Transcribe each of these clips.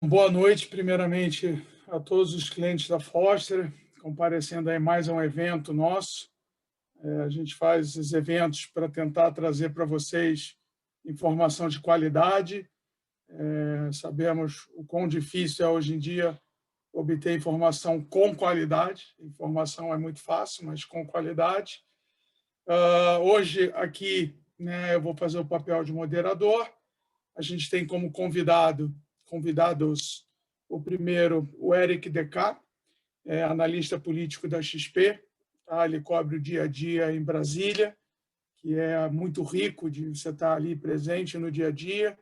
Boa noite, primeiramente, a todos os clientes da Foster, comparecendo aí mais a um evento nosso. A gente faz esses eventos para tentar trazer para vocês informação de qualidade. Sabemos o quão difícil é hoje em dia obter informação com qualidade. Informação é muito fácil, mas com qualidade. Hoje, aqui, né, eu vou fazer o papel de moderador. A gente tem como convidados, o primeiro, o Eric Decá, analista político da XP. Tá? Ele cobre o dia a dia em Brasília, que é muito rico de você estar ali presente no dia a dia.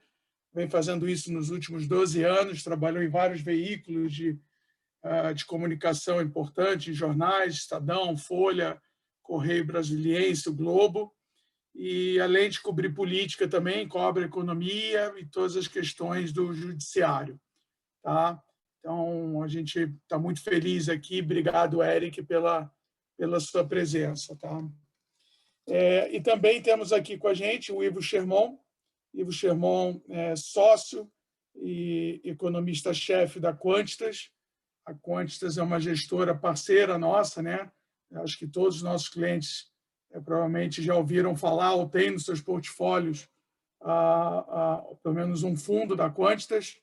Vem fazendo isso nos últimos 12 anos, trabalhou em vários veículos de comunicação importantes, jornais, Estadão, Folha, Correio Brasiliense, o Globo. E, além de cobrir política, também cobre economia e todas as questões do judiciário. Tá? Então, a gente está muito feliz aqui. Obrigado, Eric, pela sua presença. Tá? E também temos aqui com a gente o Ivo Sherman. Ivo Sherman é sócio e economista-chefe da Quantitas. A Quantitas é uma gestora parceira nossa, né? Acho que todos os nossos clientes provavelmente já ouviram falar ou têm nos seus portfólios pelo menos um fundo da Quantitas.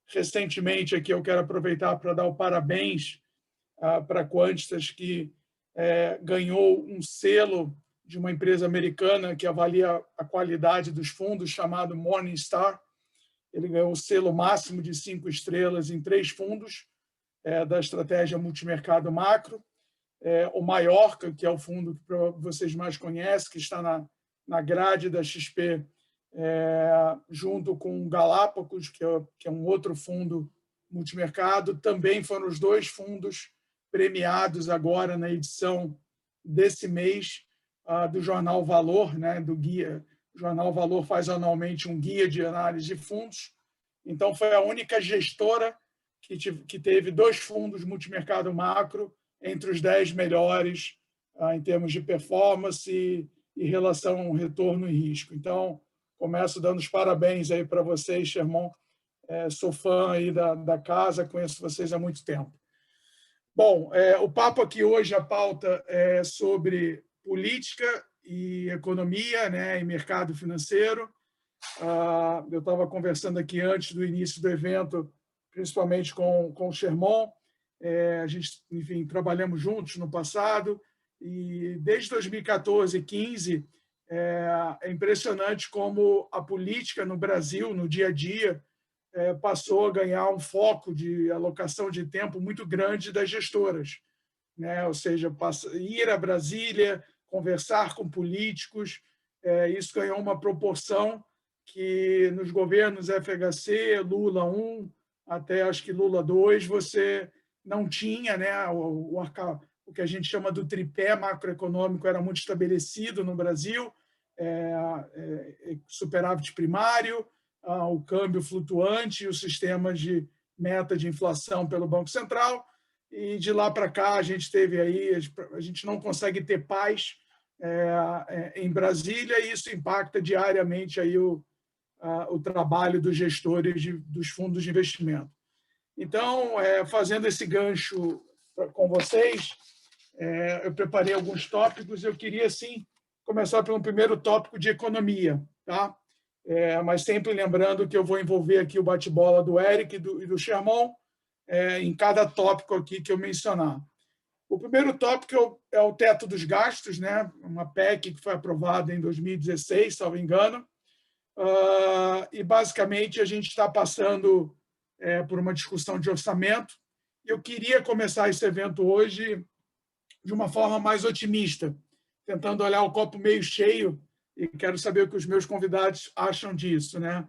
Recentemente, aqui eu quero aproveitar para dar o parabéns para a Quantitas, que ganhou um selo de uma empresa americana que avalia a qualidade dos fundos, chamado Morningstar. Ele ganhou o selo máximo de 5 estrelas em 3 fundos da estratégia multimercado macro. O Maiorca, que é o fundo que vocês mais conhecem, que está na grade da XP, junto com o Galápagos, que é um outro fundo multimercado. Também foram os 2 fundos premiados agora na edição desse mês do Jornal Valor, né, do guia. O Jornal Valor faz anualmente um guia de análise de fundos. Então, foi a única gestora que teve 2 fundos multimercado macro entre os 10 melhores em termos de performance e relação retorno e risco. Então, começo dando os parabéns aí para vocês, Sherman. Sou fã aí da casa, conheço vocês há muito tempo. Bom, o papo aqui hoje, a pauta é sobre política e economia, né, e mercado financeiro. Eu estava conversando aqui antes do início do evento, principalmente com o Sherman. A gente, enfim, trabalhamos juntos no passado e desde 2014 e 2015 é impressionante como a política no Brasil, no dia a dia, passou a ganhar um foco de alocação de tempo muito grande das gestoras, né? Ou seja, ir a Brasília, conversar com políticos, isso ganhou uma proporção que nos governos FHC, Lula 1, até acho que Lula 2, você não tinha, né? O que a gente chama do tripé macroeconômico era muito estabelecido no Brasil, superávit primário, o câmbio flutuante e os sistemas de meta de inflação pelo Banco Central. E de lá para cá a gente teve aí, a gente não consegue ter paz em Brasília, e isso impacta diariamente aí o trabalho dos gestores dos fundos de investimento. Então, fazendo esse gancho com vocês, eu preparei alguns tópicos. Eu queria, sim, começar pelo primeiro tópico de economia, tá? Mas sempre lembrando que eu vou envolver aqui o bate-bola do Eric e do Sherman em cada tópico aqui que eu mencionar. O primeiro tópico é o teto dos gastos, né? Uma PEC que foi aprovada em 2016, salvo engano. E, basicamente, a gente está passando por uma discussão de orçamento. Eu queria começar esse evento hoje de uma forma mais otimista, tentando olhar o copo meio cheio, e quero saber o que os meus convidados acham disso, né?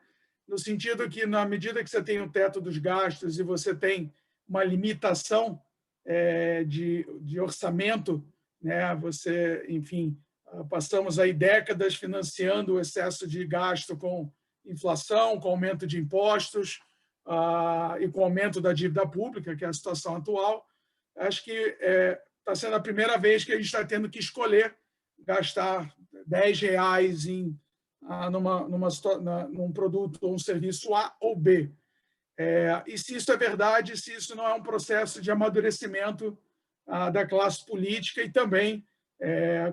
No sentido que, na medida que você tem o teto dos gastos e você tem uma limitação de orçamento, né? Você, enfim, passamos aí décadas financiando o excesso de gasto com inflação, com aumento de impostos e com aumento da dívida pública, que é a situação atual. Acho que está sendo a primeira vez que a gente está tendo que escolher gastar R$ 10 num produto ou um serviço A ou B. E se isso é verdade, se isso não é um processo de amadurecimento da classe política e também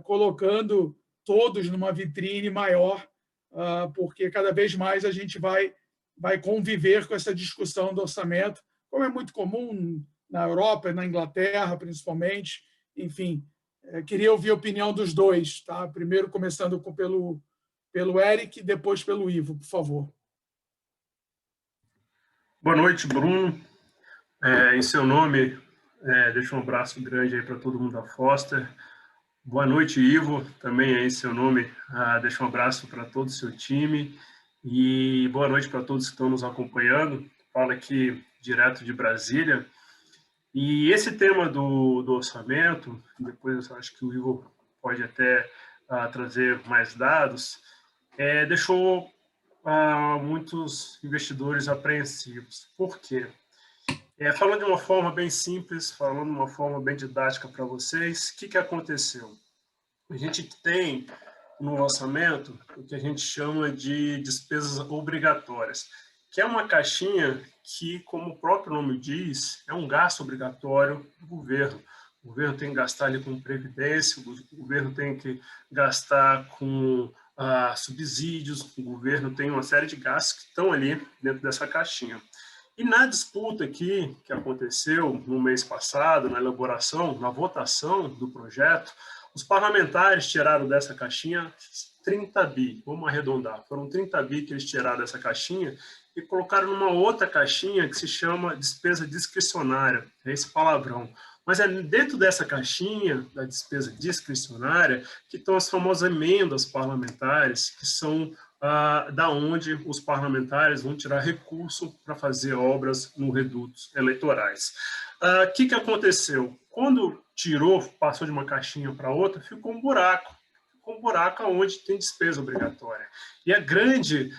colocando todos numa vitrine maior, porque cada vez mais a gente vai conviver com essa discussão do orçamento, como é muito comum na Europa, na Inglaterra, principalmente. Enfim, queria ouvir a opinião dos dois, tá? Primeiro começando pelo Eric, depois pelo Ivo, por favor. Boa noite, Bruno. Em seu nome, deixo um abraço grande aí para todo mundo da Foster. Boa noite, Ivo. Também aí, em seu nome, deixo um abraço para todo o seu time. E boa noite para todos que estão nos acompanhando. Falo aqui direto de Brasília. E esse tema do orçamento, depois eu acho que o Ivo pode até trazer mais dados, deixou muitos investidores apreensivos. Por quê? Falando de uma forma bem simples, falando de uma forma bem didática para vocês, o que aconteceu? A gente tem no orçamento o que a gente chama de despesas obrigatórias, que é uma caixinha que, como o próprio nome diz, é um gasto obrigatório do governo. O governo tem que gastar ali com previdência, o governo tem que gastar com subsídios, o governo tem uma série de gastos que estão ali dentro dessa caixinha. E na disputa aqui, que aconteceu no mês passado, na elaboração, na votação do projeto, os parlamentares tiraram dessa caixinha 30 bi, vamos arredondar, foram 30 bi que eles tiraram dessa caixinha e colocaram numa outra caixinha que se chama despesa discricionária, é esse palavrão. Mas é dentro dessa caixinha da despesa discricionária que estão as famosas emendas parlamentares, que são da onde os parlamentares vão tirar recurso para fazer obras no redutos eleitorais. O que aconteceu? Quando passou de uma caixinha para outra, ficou um buraco. Ficou um buraco onde tem despesa obrigatória. E a grande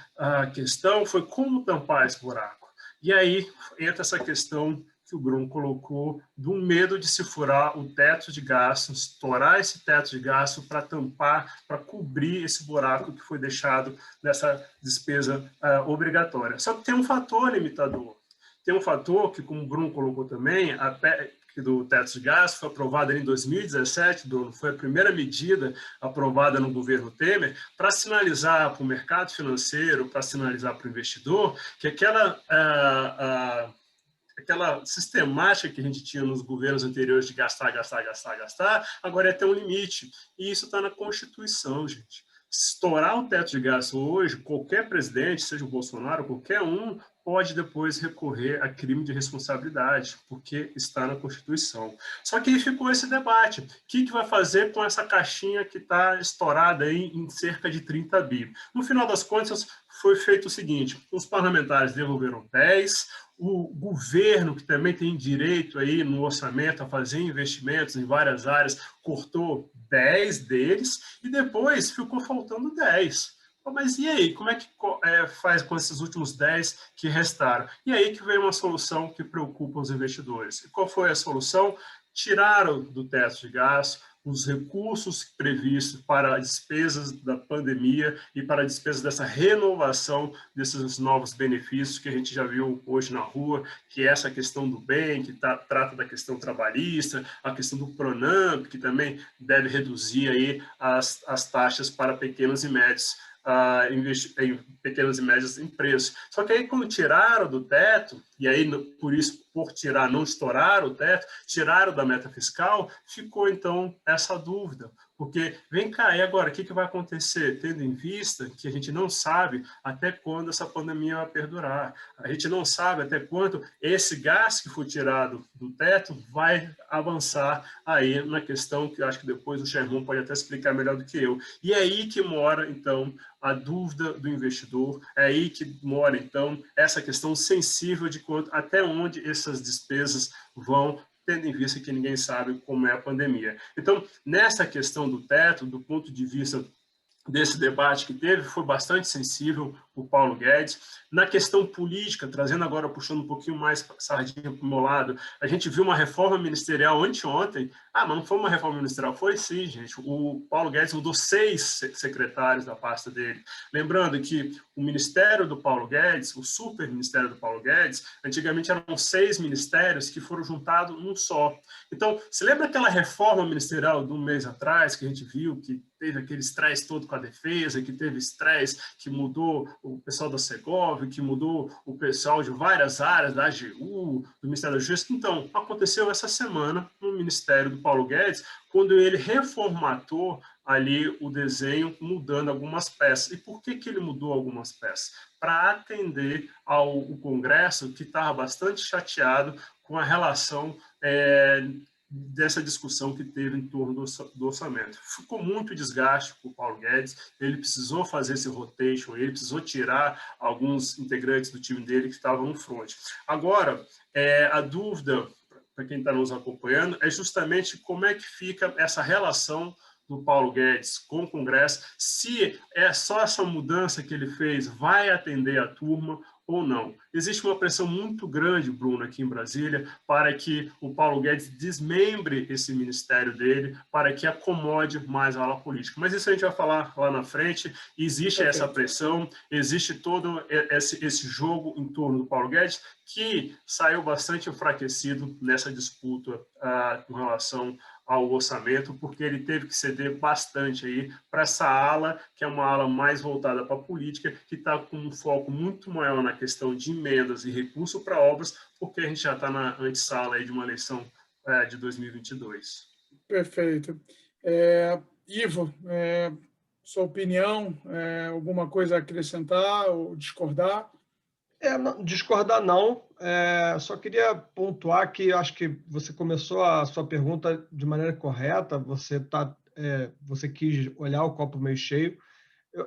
questão foi como tampar esse buraco. E aí entra essa questão que o Bruno colocou, do medo de se furar o teto de gasto, estourar esse teto de gasto para tampar, para cobrir esse buraco que foi deixado nessa despesa obrigatória. Só que tem um fator limitador. Tem um fator que, como o Bruno colocou também, a PEC do teto de gasto foi aprovada em 2017, Bruno, foi a primeira medida aprovada no governo Temer para sinalizar para o mercado financeiro, para sinalizar para o investidor, que aquela sistemática que a gente tinha nos governos anteriores de gastar, agora é ter um limite. E isso está na Constituição, gente. Estourar o teto de gasto hoje, qualquer presidente, seja o Bolsonaro, qualquer um, pode depois recorrer a crime de responsabilidade, porque está na Constituição. Só que aí ficou esse debate. O que vai fazer com essa caixinha que está estourada aí em cerca de 30 bi? No final das contas, foi feito o seguinte, os parlamentares devolveram 10, o governo, que também tem direito aí no orçamento a fazer investimentos em várias áreas, cortou 10 deles e depois ficou faltando 10. Mas e aí, como é que faz com esses últimos 10 que restaram? E aí que veio uma solução que preocupa os investidores. E qual foi a solução? Tiraram do teto de gasto os recursos previstos para despesas da pandemia e para despesas dessa renovação desses novos benefícios que a gente já viu hoje na rua, que é essa questão do bem, que trata da questão trabalhista, a questão do Pronamp, que também deve reduzir aí as taxas para pequenos e médios em pequenas e médias empresas. Só que aí, quando tiraram do teto, e aí, por isso, por tirar, não estouraram o teto, tiraram da meta fiscal, ficou, então, essa dúvida. Porque, vem cá, e agora, o que vai acontecer? Tendo em vista que a gente não sabe até quando essa pandemia vai perdurar. A gente não sabe até quando esse gás que foi tirado do teto vai avançar aí na questão que eu acho que depois o Sherman pode até explicar melhor do que eu. E é aí que mora, então, a dúvida do investidor, é aí que mora, então, essa questão sensível de até onde essas despesas vão, tendo em vista que ninguém sabe como é a pandemia. Então, nessa questão do teto, do ponto de vista desse debate que teve, foi bastante sensível o Paulo Guedes. Na questão política, trazendo agora, puxando um pouquinho mais sardinha para o meu lado, a gente viu uma reforma ministerial anteontem. Mas não foi uma reforma ministerial, foi sim, gente. O Paulo Guedes mudou 6 secretários da pasta dele. Lembrando que o ministério do Paulo Guedes, o super ministério do Paulo Guedes, antigamente eram 6 ministérios que foram juntados num só. Então, se lembra aquela reforma ministerial de um mês atrás, que a gente viu que teve aquele estresse todo com a defesa, que teve estresse, que mudou o pessoal da Segov, que mudou o pessoal de várias áreas, da AGU, do Ministério da Justiça? Então, aconteceu essa semana no Ministério do Paulo Guedes, quando ele reformatou ali o desenho, mudando algumas peças. E por que ele mudou algumas peças? Para atender ao Congresso, que estava bastante chateado com a relação dessa discussão que teve em torno do orçamento. Ficou muito desgaste para o Paulo Guedes, ele precisou fazer esse rotation, ele precisou tirar alguns integrantes do time dele que estavam no front. Agora, a dúvida, para quem está nos acompanhando, é justamente como é que fica essa relação do Paulo Guedes com o Congresso, se é só essa mudança que ele fez vai atender a turma ou não. Existe uma pressão muito grande, Bruno, aqui em Brasília, para que o Paulo Guedes desmembre esse ministério dele, para que acomode mais a ala política. Mas isso a gente vai falar lá na frente. Existe essa pressão, existe todo esse jogo em torno do Paulo Guedes, que saiu bastante enfraquecido nessa disputa com relação ao orçamento, porque ele teve que ceder bastante aí para essa ala, que é uma ala mais voltada para a política, que está com um foco muito maior na questão de emendas e recurso para obras, porque a gente já está na antessala aí de uma eleição de 2022. Perfeito. Ivo, sua opinião, alguma coisa a acrescentar ou discordar? Não, discordar não, só queria pontuar que acho que você começou a sua pergunta de maneira correta, você quis olhar o copo meio cheio.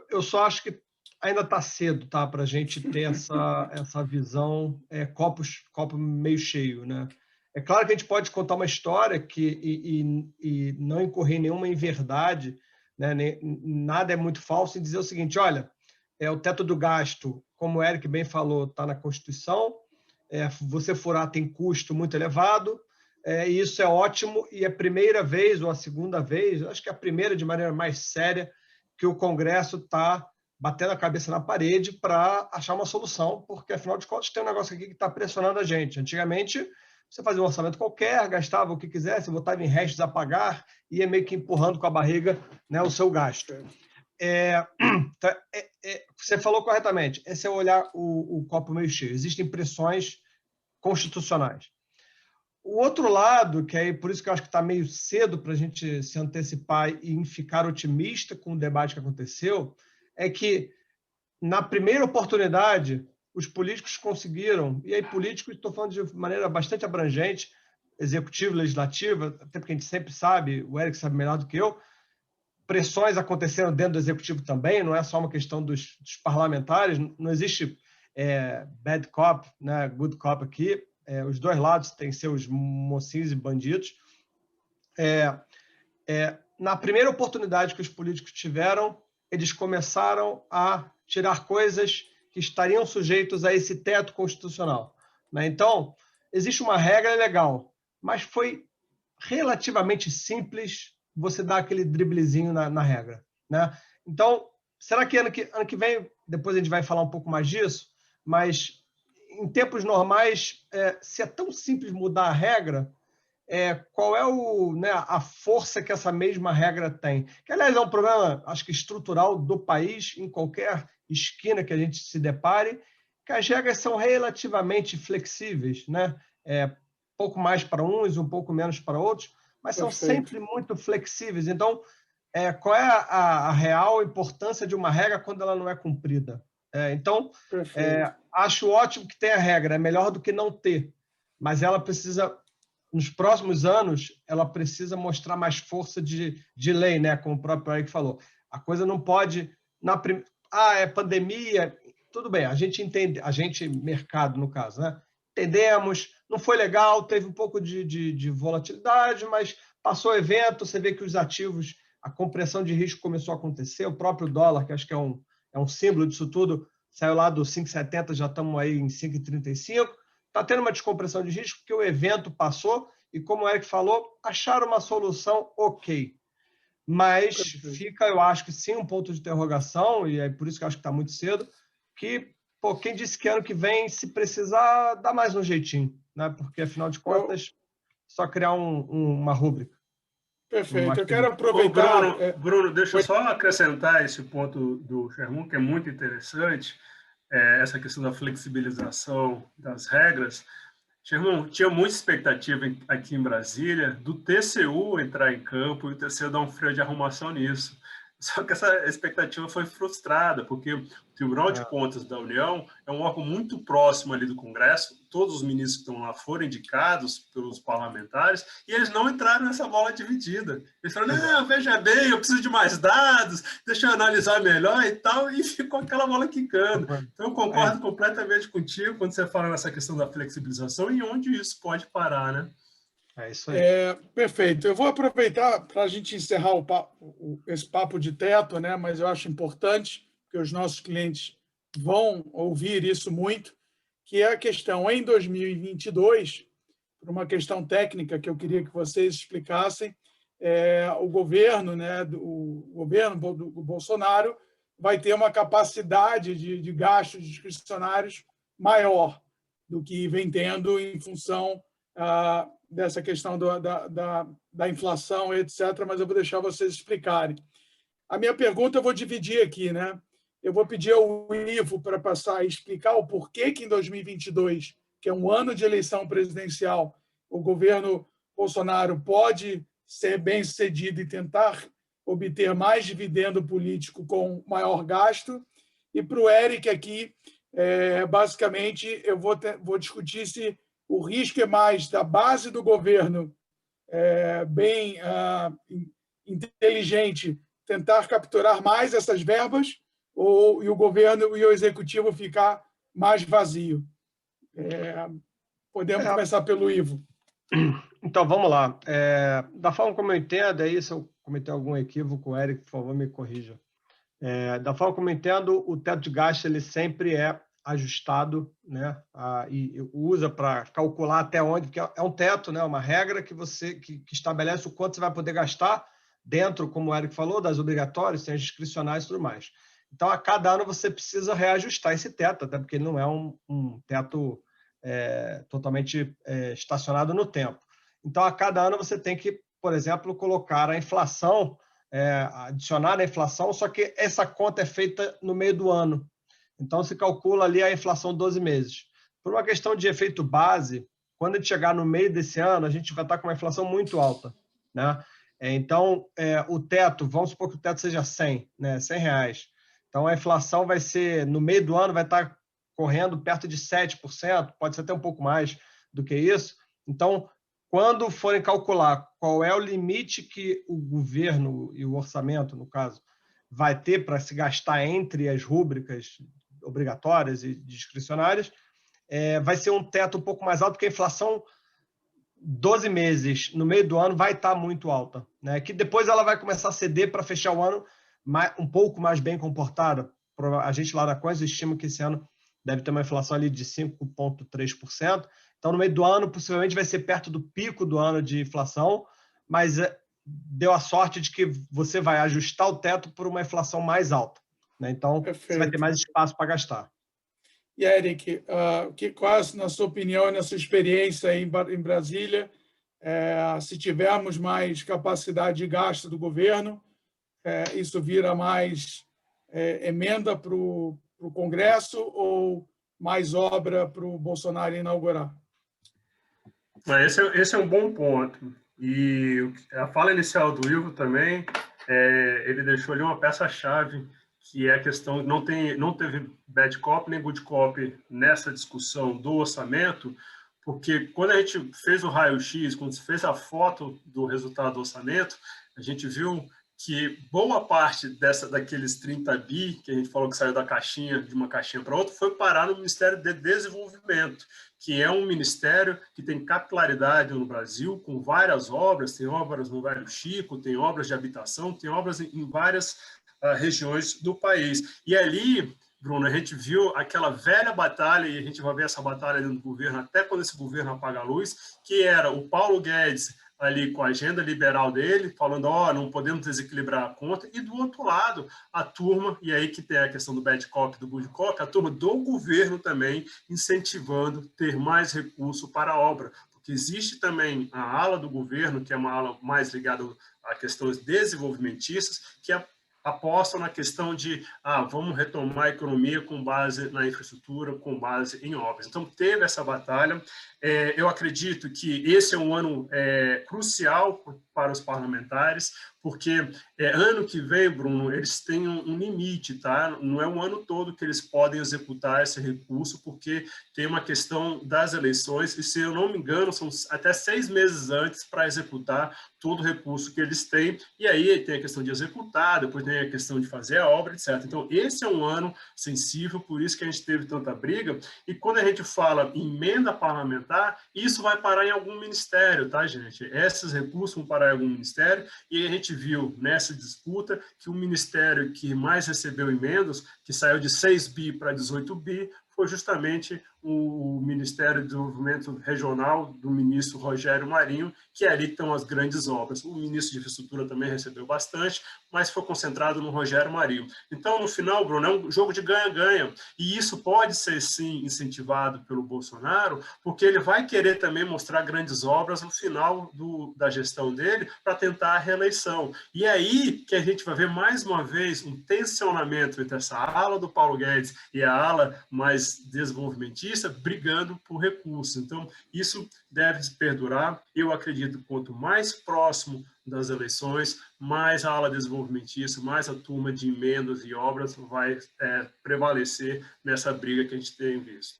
Eu só acho que ainda está cedo, tá, para a gente ter essa visão copo meio cheio, né? É claro que a gente pode contar uma história e não incorrer em nenhuma inverdade, né? Nada é muito falso, e dizer o seguinte: olha, o teto do gasto, como o Eric bem falou, está na Constituição, você furar tem custo muito elevado, e isso é ótimo, e é a primeira vez, ou a segunda vez, acho que é a primeira de maneira mais séria, que o Congresso está batendo a cabeça na parede para achar uma solução, porque, afinal de contas, tem um negócio aqui que está pressionando a gente. Antigamente, você fazia um orçamento qualquer, gastava o que quisesse, botava em restos a pagar, e ia meio que empurrando com a barriga, né, o seu gasto. Você falou corretamente, esse é olhar o copo meio cheio. Existem pressões constitucionais. O outro lado, que aí por isso que eu acho que está meio cedo para a gente se antecipar e ficar otimista com o debate que aconteceu, é que na primeira oportunidade os políticos conseguiram, e aí políticos, estou falando de maneira bastante abrangente, executivo, legislativa, até porque a gente sempre sabe, o Eric sabe melhor do que eu, pressões aconteceram dentro do executivo também, não é só uma questão dos parlamentares, não existe bad cop, né, good cop aqui, os dois lados têm seus mocinhos e bandidos. Na primeira oportunidade que os políticos tiveram, eles começaram a tirar coisas que estariam sujeitos a esse teto constitucional, né? Então, existe uma regra legal, mas foi relativamente simples você dar aquele driblezinho na regra, né? Então, será que ano que vem, depois a gente vai falar um pouco mais disso, mas em tempos normais, se é tão simples mudar a regra, qual é a força que essa mesma regra tem? Que, aliás, é um problema, acho que estrutural do país, em qualquer esquina que a gente se depare, que as regras são relativamente flexíveis, né? Pouco mais para uns, um pouco menos para outros, mas são sempre muito flexíveis. Então, qual é a real importância de uma regra quando ela não é cumprida? Então, acho ótimo que tenha regra, é melhor do que não ter, mas ela precisa, nos próximos anos, ela precisa mostrar mais força de lei, né? Como o próprio Eric falou. A coisa não pode... é pandemia, tudo bem, a gente entende, a gente, mercado no caso, né? Entendemos, não foi legal, teve um pouco de volatilidade, mas passou o evento, você vê que os ativos a compressão de risco começou a acontecer, o próprio dólar, que acho que é um símbolo disso tudo, saiu lá do 5,70, já estamos aí em 5,35. Está tendo uma descompressão de risco, porque o evento passou e, como o Eric falou, acharam uma solução ok. Mas fica, eu acho que sim, um ponto de interrogação, e é por isso que eu acho que está muito cedo, que quem disse que ano que vem, se precisar, dá mais um jeitinho, né? Porque, afinal de contas, só criar uma rúbrica. Perfeito. Eu quero aproveitar... Bruno, deixa eu só acrescentar esse ponto do Sherman, que é muito interessante, essa questão da flexibilização das regras. Sherman, tinha muita expectativa aqui em Brasília do TCU entrar em campo e o TCU dar um freio de arrumação nisso. Só que essa expectativa foi frustrada, porque o Tribunal de Contas da União é um órgão muito próximo ali do Congresso, todos os ministros que estão lá foram indicados pelos parlamentares, e eles não entraram nessa bola dividida. Eles falaram, não, veja bem, eu preciso de mais dados, deixa eu analisar melhor e tal, e ficou aquela bola quicando. Então, eu concordo completamente contigo quando você fala nessa questão da flexibilização e onde isso pode parar, né? É isso aí. Perfeito. Eu vou aproveitar para a gente encerrar esse papo de teto, né? Mas eu acho importante, porque os nossos clientes vão ouvir isso muito, que é a questão, em 2022, por uma questão técnica que eu queria que vocês explicassem, o governo, né, o governo do Bolsonaro vai ter uma capacidade de gastos discricionários maior do que vem tendo em função dessa questão da inflação, etc., mas eu vou deixar vocês explicarem. A minha pergunta eu vou dividir aqui, né? Eu vou pedir ao Ivo para passar e explicar o porquê que em 2022, que é um ano de eleição presidencial, o governo Bolsonaro pode ser bem-sucedido e tentar obter mais dividendo político com maior gasto. E para o Eric aqui, basicamente, eu vou discutir se o risco é mais da base do governo bem inteligente tentar capturar mais essas verbas e o governo e o executivo ficar mais vazio. Podemos começar pelo Ivo. Então, vamos lá. Da forma como eu entendo, aí se eu cometer algum equívoco, Eric, por favor, me corrija. Da forma como eu entendo, o teto de gasto ele sempre é ajustado, né? E usa para calcular até onde, porque é um teto, né? Uma regra que estabelece o quanto você vai poder gastar dentro, como o Eric falou, das obrigatórias, tem as discricionais e tudo mais. Então, a cada ano você precisa reajustar esse teto, até porque ele não é um teto totalmente estacionado no tempo. Então, a cada ano você tem que, por exemplo, colocar a inflação, adicionar a inflação, só que essa conta é feita no meio do ano. Então, se calcula ali a inflação 12 meses. Por uma questão de efeito base, quando a gente chegar no meio desse ano, a gente vai estar com uma inflação muito alta, né? Então, o teto, vamos supor que o teto seja 100, né? R$100. Então, a inflação vai ser, no meio do ano, vai estar correndo perto de 7%, pode ser até um pouco mais do que isso. Então, quando forem calcular qual é o limite que o governo e o orçamento, no caso, vai ter para se gastar entre as rúbricas obrigatórias e discricionárias, vai ser um teto um pouco mais alto, porque a inflação 12 meses no meio do ano vai estar muito alta, né? Que depois ela vai começar a ceder para fechar o ano um pouco mais bem comportada. A gente lá da Coins estima que esse ano deve ter uma inflação ali de 5,3%. Então, no meio do ano, possivelmente vai ser perto do pico do ano de inflação, mas deu a sorte de que você vai ajustar o teto por uma inflação mais alta, né? Então, Você vai ter mais espaço para gastar. E, Eric, quais, na sua opinião e na sua experiência em Brasília, se tivermos mais capacidade de gasto do governo, isso vira mais emenda para o Congresso ou mais obra para o Bolsonaro inaugurar? Esse é um bom ponto. E a fala inicial do Ivo também, ele deixou ali uma peça-chave, que é a questão, não teve bad cop nem good cop nessa discussão do orçamento, porque quando a gente fez o raio-x, quando se fez a foto do resultado do orçamento, a gente viu que boa parte daqueles 30 bi, que a gente falou que saiu da caixinha, de uma caixinha para outra, foi parar no Ministério de Desenvolvimento, que é um ministério que tem capilaridade no Brasil, com várias obras, tem obras no Velho Chico, tem obras de habitação, tem obras em várias regiões do país. E ali, Bruno, a gente viu aquela velha batalha, e a gente vai ver essa batalha dentro do governo, até quando esse governo apaga a luz, que era o Paulo Guedes ali com a agenda liberal dele, falando, não podemos desequilibrar a conta, e do outro lado, a turma, e aí que tem a questão do bad cop, do good cop, a turma do governo também incentivando ter mais recurso para a obra, porque existe também a ala do governo, que é uma ala mais ligada a questões desenvolvimentistas, que apostam na questão de vamos retomar a economia com base na infraestrutura, com base em obras. Então, teve essa batalha. Eu acredito que esse é um ano crucial para os parlamentares, porque ano que vem, Bruno, eles têm um limite, tá? Não é o ano todo que eles podem executar esse recurso, porque tem uma questão das eleições, e se eu não me engano, são até 6 meses antes para executar todo o recurso que eles têm, e aí tem a questão de executar, depois tem a questão de fazer a obra, etc. Então, esse é um ano sensível, por isso que a gente teve tanta briga, e quando a gente fala em emenda parlamentar, isso vai parar em algum ministério, tá, gente? Esses recursos vão parar em algum ministério, e a gente viu nessa disputa que o ministério que mais recebeu emendas, que saiu de 6 bi para 18 bi, foi justamente o Ministério do Desenvolvimento Regional do ministro Rogério Marinho, que ali estão as grandes obras. O ministro de Infraestrutura também recebeu bastante, mas foi concentrado no Rogério Marinho. Então, no final, Bruno, é um jogo de ganha-ganha, e isso pode ser, sim, incentivado pelo Bolsonaro, porque ele vai querer também mostrar grandes obras no final da gestão dele para tentar a reeleição. E é aí que a gente vai ver, mais uma vez, um tensionamento entre essa ala do Paulo Guedes e a ala mais desenvolvimentista brigando por recursos. Então, isso deve perdurar. Eu acredito que quanto mais próximo das eleições, mais a ala desenvolvimentista, mais a turma de emendas e obras vai prevalecer nessa briga que a gente tem visto.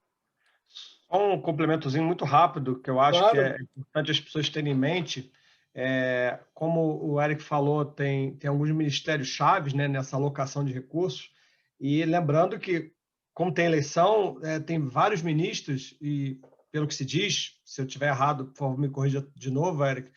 Só um complementozinho muito rápido, que eu acho que é importante as pessoas terem em mente. Como o Eric falou, tem alguns ministérios chaves, né, nessa alocação de recursos, e lembrando que, como tem eleição, tem vários ministros, e pelo que se diz, se eu estiver errado, por favor, me corrija de novo, Eric,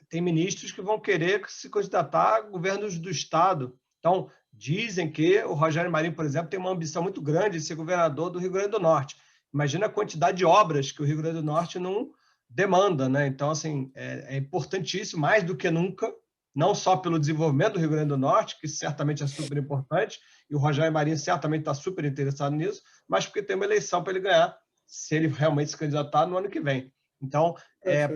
tem ministros que vão querer se candidatar a governos do Estado. Então, dizem que o Rogério Marinho, por exemplo, tem uma ambição muito grande de ser governador do Rio Grande do Norte. Imagina a quantidade de obras que o Rio Grande do Norte não demanda, né? Então, assim, é importantíssimo, mais do que nunca, não só pelo desenvolvimento do Rio Grande do Norte, que certamente é super importante, e o Rogério Marinho certamente está super interessado nisso, mas porque tem uma eleição para ele ganhar, se ele realmente se candidatar no ano que vem. Então,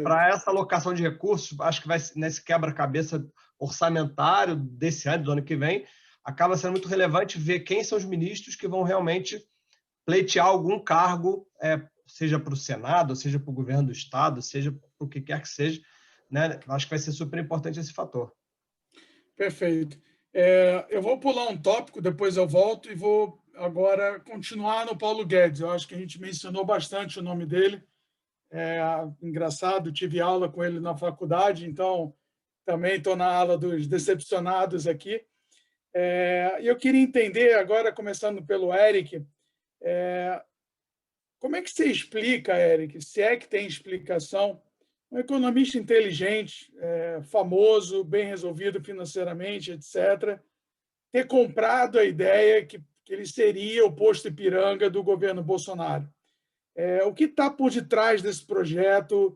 para essa alocação de recursos, acho que vai nesse quebra-cabeça orçamentário desse ano, do ano que vem, acaba sendo muito relevante ver quem são os ministros que vão realmente pleitear algum cargo, seja para o Senado, seja para o governo do Estado, seja para o que quer que seja, né? Acho que vai ser super importante esse fator. Perfeito. Eu vou pular um tópico, depois eu volto e vou agora continuar no Paulo Guedes. Eu acho que a gente mencionou bastante o nome dele. Engraçado, tive aula com ele na faculdade, então também estou na ala dos decepcionados aqui. E eu queria entender, agora começando pelo Eric, como é que você explica, Eric, se é que tem explicação, um economista inteligente, famoso, bem resolvido financeiramente, etc., ter comprado a ideia que ele seria o posto Ipiranga do governo Bolsonaro. O que está por detrás desse projeto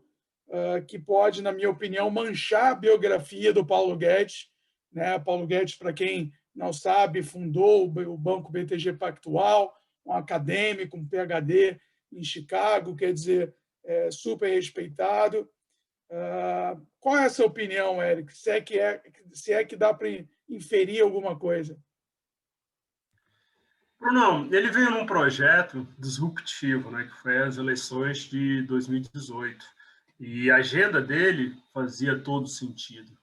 que pode, na minha opinião, manchar a biografia do Paulo Guedes, né? Paulo Guedes, para quem não sabe, fundou o Banco BTG Pactual, um acadêmico, um PhD em Chicago, quer dizer, super respeitado. Qual é a sua opinião, Eric? Se é que dá para inferir alguma coisa? Bruno, ele veio num projeto disruptivo, né, que foi as eleições de 2018. E a agenda dele fazia todo sentido.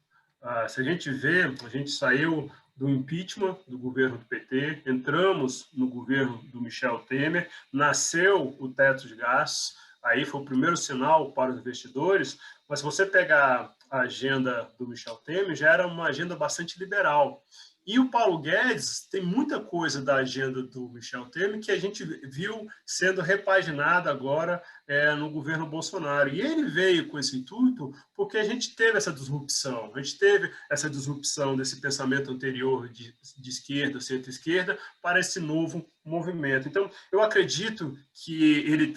Se a gente vê, a gente saiu do impeachment do governo do PT, entramos no governo do Michel Temer, nasceu o teto de gastos, aí foi o primeiro sinal para os investidores, mas se você pegar a agenda do Michel Temer, já era uma agenda bastante liberal. E o Paulo Guedes tem muita coisa da agenda do Michel Temer que a gente viu sendo repaginada agora no governo Bolsonaro. E ele veio com esse intuito porque a gente teve essa disrupção. A gente teve essa disrupção desse pensamento anterior de esquerda, centro-esquerda, para esse novo movimento. Então, eu acredito que ele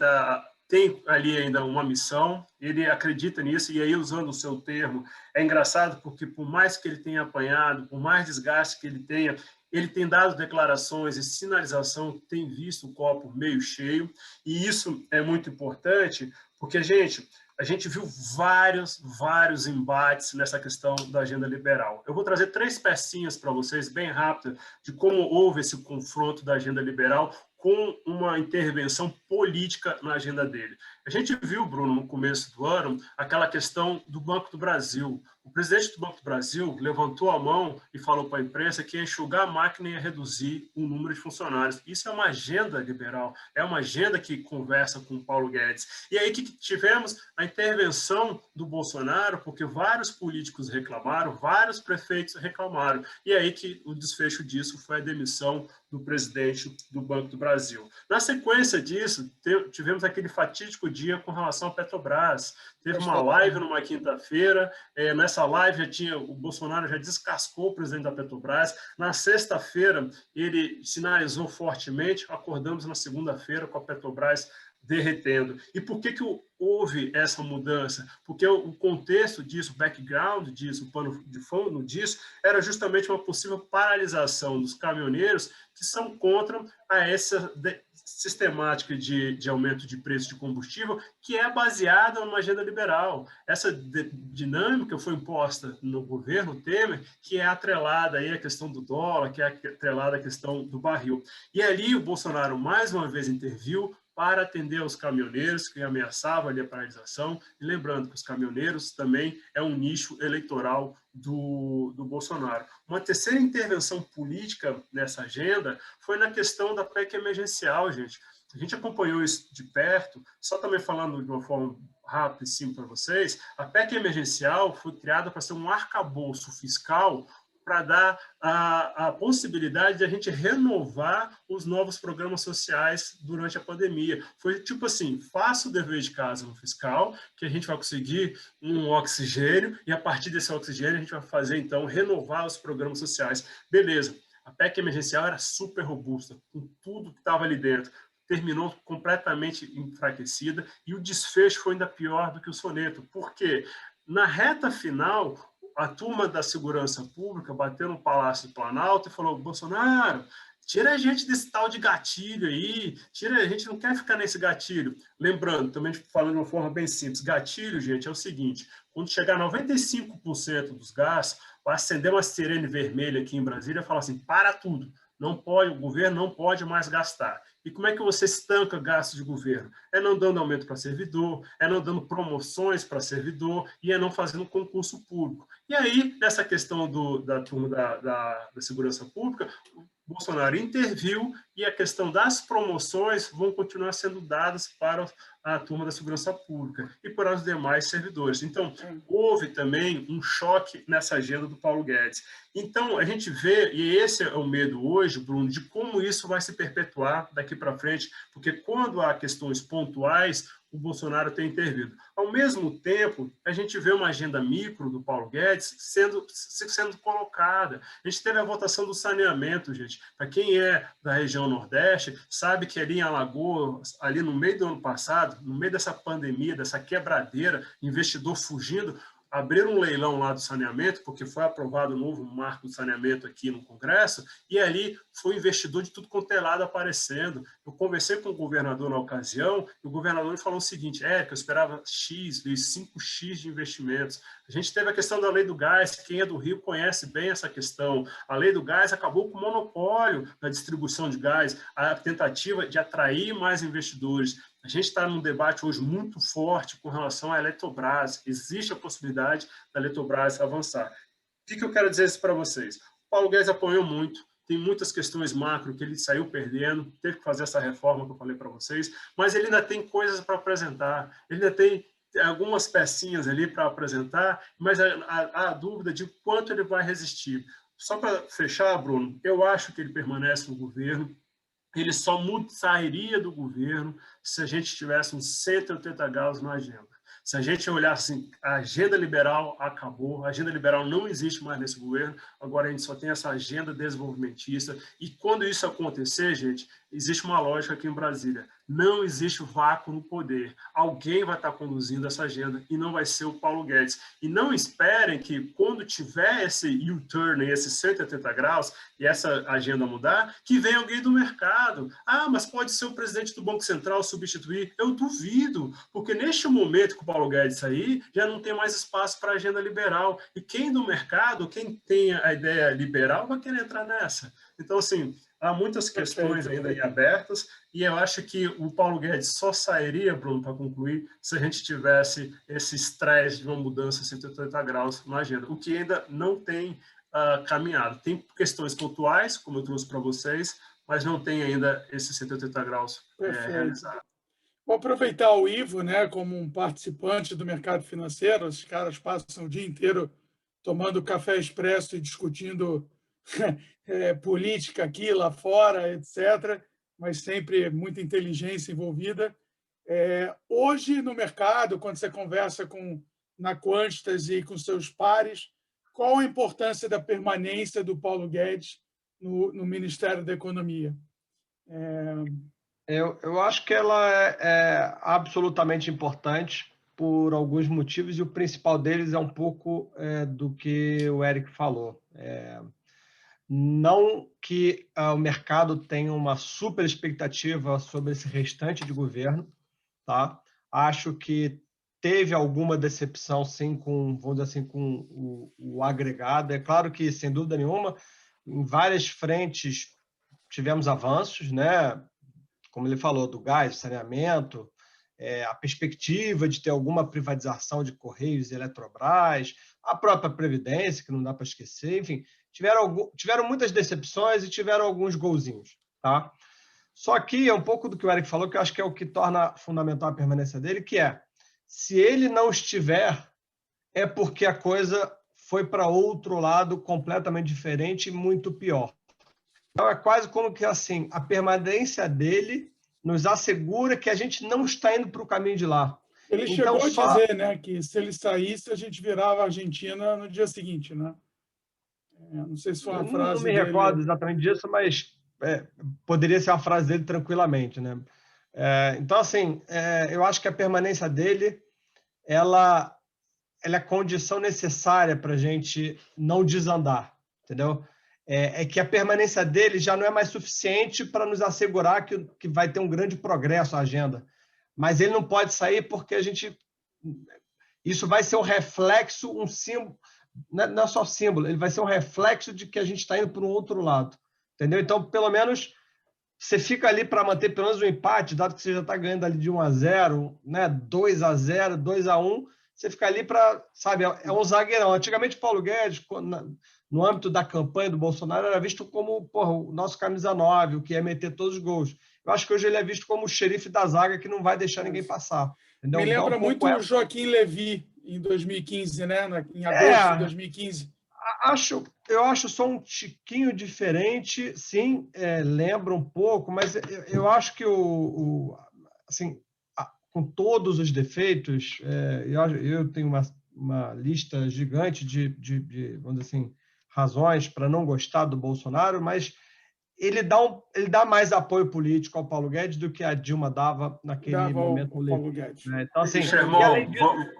tem ali ainda uma missão, ele acredita nisso, e aí, usando o seu termo, é engraçado porque, por mais que ele tenha apanhado, por mais desgaste que ele tem dado declarações e sinalização que tem visto o copo meio cheio, e isso é muito importante, porque, a gente viu vários embates nessa questão da agenda liberal. Eu vou trazer 3 pecinhas para vocês, bem rápidas, de como houve esse confronto da agenda liberal com uma intervenção política na agenda dele. A gente viu, Bruno, no começo do ano, aquela questão do Banco do Brasil. O presidente do Banco do Brasil levantou a mão e falou para a imprensa que ia enxugar a máquina e ia reduzir o número de funcionários. Isso é uma agenda liberal, é uma agenda que conversa com o Paulo Guedes. E aí que tivemos a intervenção do Bolsonaro, porque vários políticos reclamaram, vários prefeitos reclamaram. E aí que o desfecho disso foi a demissão do presidente do Banco do Brasil. Na sequência disso, tivemos aquele fatídico dia com relação à Petrobras. Teve uma live numa quinta-feira, nessa live o Bolsonaro já descascou o presidente da Petrobras. Na sexta-feira, ele sinalizou fortemente, acordamos na segunda-feira com a Petrobras derretendo. E por que houve essa mudança? Porque o contexto disso, o background disso, o pano de fundo disso, era justamente uma possível paralisação dos caminhoneiros que são contra essa sistemática de aumento de preço de combustível, que é baseada numa agenda liberal. Essa dinâmica foi imposta no governo Temer, que é atrelada aí à questão do dólar, que é atrelada à questão do barril. E ali o Bolsonaro, mais uma vez, interviu para atender aos caminhoneiros que ameaçavam ali a paralisação. E lembrando que os caminhoneiros também é um nicho eleitoral do Bolsonaro. Uma terceira intervenção política nessa agenda foi na questão da PEC emergencial, gente. A gente acompanhou isso de perto, só também falando de uma forma rápida e simples para vocês, a PEC emergencial foi criada para ser um arcabouço fiscal para dar a possibilidade de a gente renovar os novos programas sociais durante a pandemia. Foi tipo assim, faça o dever de casa no fiscal, que a gente vai conseguir um oxigênio, e a partir desse oxigênio a gente vai fazer, então, renovar os programas sociais. Beleza, a PEC emergencial era super robusta, com tudo que estava ali dentro. Terminou completamente enfraquecida, e o desfecho foi ainda pior do que o soneto. Por quê? Na reta final, a turma da segurança pública bateu no Palácio do Planalto e falou: Bolsonaro, tira a gente desse tal de gatilho aí, a gente não quer ficar nesse gatilho. Lembrando, também falando de uma forma bem simples, gatilho, gente, é o seguinte: quando chegar a 95% dos gastos, vai acender uma sirene vermelha aqui em Brasília e falar assim: para tudo, não pode, o governo não pode mais gastar. E como é que você estanca gastos de governo? É não dando aumento para servidor, é não dando promoções para servidor e é não fazendo concurso público. E aí, nessa questão da turma da segurança pública, o Bolsonaro interviu e a questão das promoções vão continuar sendo dadas para a turma da segurança pública e para os demais servidores. Então, houve também um choque nessa agenda do Paulo Guedes. Então, a gente vê, e esse é o medo hoje, Bruno, de como isso vai se perpetuar daqui para frente, porque quando há questões pontuais, o Bolsonaro tem intervido. Ao mesmo tempo, a gente vê uma agenda micro do Paulo Guedes sendo colocada. A gente teve a votação do saneamento, gente. Para quem é da região Nordeste, sabe que ali em Alagoas, ali no meio do ano passado, no meio dessa pandemia, dessa quebradeira, investidor fugindo, abriram um leilão lá do saneamento, porque foi aprovado o novo marco do saneamento aqui no Congresso, e ali foi investidor de tudo quanto é lado aparecendo. Eu conversei com o governador na ocasião, e o governador falou o seguinte: que eu esperava X, 5X de investimentos. A gente teve a questão da lei do gás, quem é do Rio conhece bem essa questão. A lei do gás acabou com o monopólio da distribuição de gás, a tentativa de atrair mais investidores. A gente está num debate hoje muito forte com relação à Eletrobras. Existe a possibilidade da Eletrobras avançar. O que eu quero dizer isso para vocês? O Paulo Guedes apoiou muito, tem muitas questões macro que ele saiu perdendo, teve que fazer essa reforma que eu falei para vocês, mas ele ainda tem coisas para apresentar, ele ainda tem algumas pecinhas ali para apresentar, mas há dúvida de quanto ele vai resistir. Só para fechar, Bruno, eu acho que ele permanece no governo. Ele só sairia do governo se a gente tivesse uns 180 graus na agenda. Se a gente olhar assim, a agenda liberal acabou, a agenda liberal não existe mais nesse governo, agora a gente só tem essa agenda desenvolvimentista, e quando isso acontecer, gente, existe uma lógica aqui em Brasília, não existe vácuo no poder, alguém vai estar conduzindo essa agenda e não vai ser o Paulo Guedes. E não esperem que quando tiver esse U-turn, esse 180 graus, e essa agenda mudar, que venha alguém do mercado. Ah, mas pode ser o presidente do Banco Central substituir? Eu duvido, porque neste momento que o Paulo Guedes sair, já não tem mais espaço para a agenda liberal. E quem do mercado, quem tem a ideia liberal, vai querer entrar nessa. Então, assim, há muitas questões ainda aí abertas, e eu acho que o Paulo Guedes só sairia, Bruno, para concluir, se a gente tivesse esse estresse de uma mudança de 180 graus na agenda, o que ainda não tem caminhado. Tem questões pontuais, como eu trouxe para vocês, mas não tem ainda esses 180 graus realizados. Vou aproveitar o Ivo, né, como um participante do mercado financeiro. Os caras passam o dia inteiro tomando café expresso e discutindo política aqui, lá fora, etc., mas sempre muita inteligência envolvida. Hoje, no mercado, quando você conversa na Quantitas e com seus pares, qual a importância da permanência do Paulo Guedes no Ministério da Economia? Eu acho que ela é absolutamente importante por alguns motivos, e o principal deles é um pouco do que o Eric falou. Não que o mercado tenha uma super expectativa sobre esse restante de governo, tá? Acho que teve alguma decepção, sim, vamos dizer assim, com o agregado. É claro que, sem dúvida nenhuma, em várias frentes tivemos avanços, né? Como ele falou, do gás, saneamento, a perspectiva de ter alguma privatização de Correios e Eletrobras, a própria Previdência, que não dá para esquecer, enfim, tiveram muitas decepções e tiveram alguns golzinhos, tá? Só que é um pouco do que o Eric falou, que eu acho que é o que torna fundamental a permanência dele, que se ele não estiver, é porque a coisa foi para outro lado completamente diferente e muito pior. Então, é quase como que assim, a permanência dele nos assegura que a gente não está indo para o caminho de lá. Ele chegou a dizer, né, que se ele saísse, a gente virava a Argentina no dia seguinte, né? Não sei se foi uma frase dele. Não me recordo exatamente disso, mas poderia ser uma frase dele tranquilamente, né? Então, assim, eu acho que a permanência dele, ela é a condição necessária para a gente não desandar, entendeu? Que a permanência dele já não é mais suficiente para nos assegurar que vai ter um grande progresso a agenda. Mas ele não pode sair porque isso vai ser um reflexo, um símbolo, não é só símbolo, ele vai ser um reflexo de que a gente está indo para um outro lado, entendeu? Então, pelo menos, você fica ali para manter pelo menos um empate, dado que você já está ganhando ali de 1-0, né? 2-0, 2-1, você fica ali para, sabe, é um zagueirão. Antigamente, Paulo Guedes, no âmbito da campanha do Bolsonaro, era visto como o nosso camisa 9, o que ia meter todos os gols. Eu acho que hoje ele é visto como o xerife da zaga que não vai deixar ninguém passar. Entendeu? Me lembra muito o Joaquim Levy, em 2015, né? Em agosto de 2015. Eu acho só um tiquinho diferente, sim, lembra um pouco, mas eu acho que assim, com todos os defeitos, eu tenho uma lista gigante de vamos dizer assim, razões para não gostar do Bolsonaro, mas ele dá mais apoio político ao Paulo Guedes do que a Dilma dava naquele momento. Paulo Guedes. Então, assim, irmão,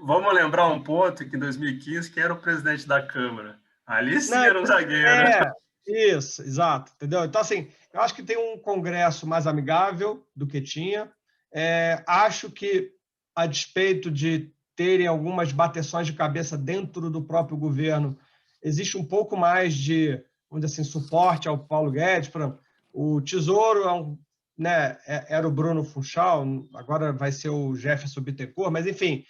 vamos lembrar um ponto que em 2015, quem era o presidente da Câmara? Ali sim era um zagueiro. Isso, exato, entendeu? Então, assim, eu acho que tem um Congresso mais amigável do que tinha. Acho que, a despeito de terem algumas bateções de cabeça dentro do próprio governo, existe um pouco mais de, vamos dizer assim, suporte ao Paulo Guedes. O Tesouro era o Bruno Funchal, agora vai ser o Jefferson Bittencourt, mas enfim,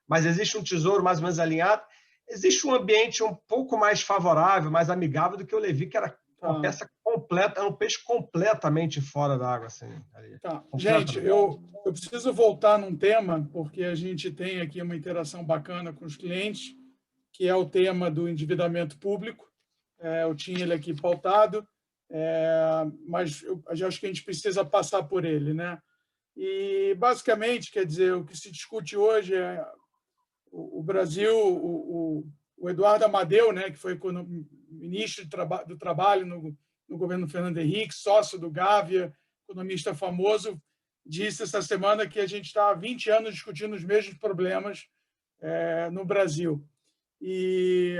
mas existe um Tesouro mais ou menos alinhado. Existe um ambiente um pouco mais favorável, mais amigável do que o Levy, que era uma peça completa, é um peixe completamente fora da água. Assim, tá. Gente, eu preciso voltar num tema, porque a gente tem aqui uma interação bacana com os clientes, que é o tema do endividamento público. Eu tinha ele aqui pautado, mas eu acho que a gente precisa passar por ele, né? E, basicamente, quer dizer, o que se discute hoje é o Brasil, o Eduardo Amadeu, né, que foi ministro do Trabalho no governo Fernando Henrique, sócio do Gávea, economista famoso, disse essa semana que a gente está há 20 anos discutindo os mesmos problemas no Brasil. E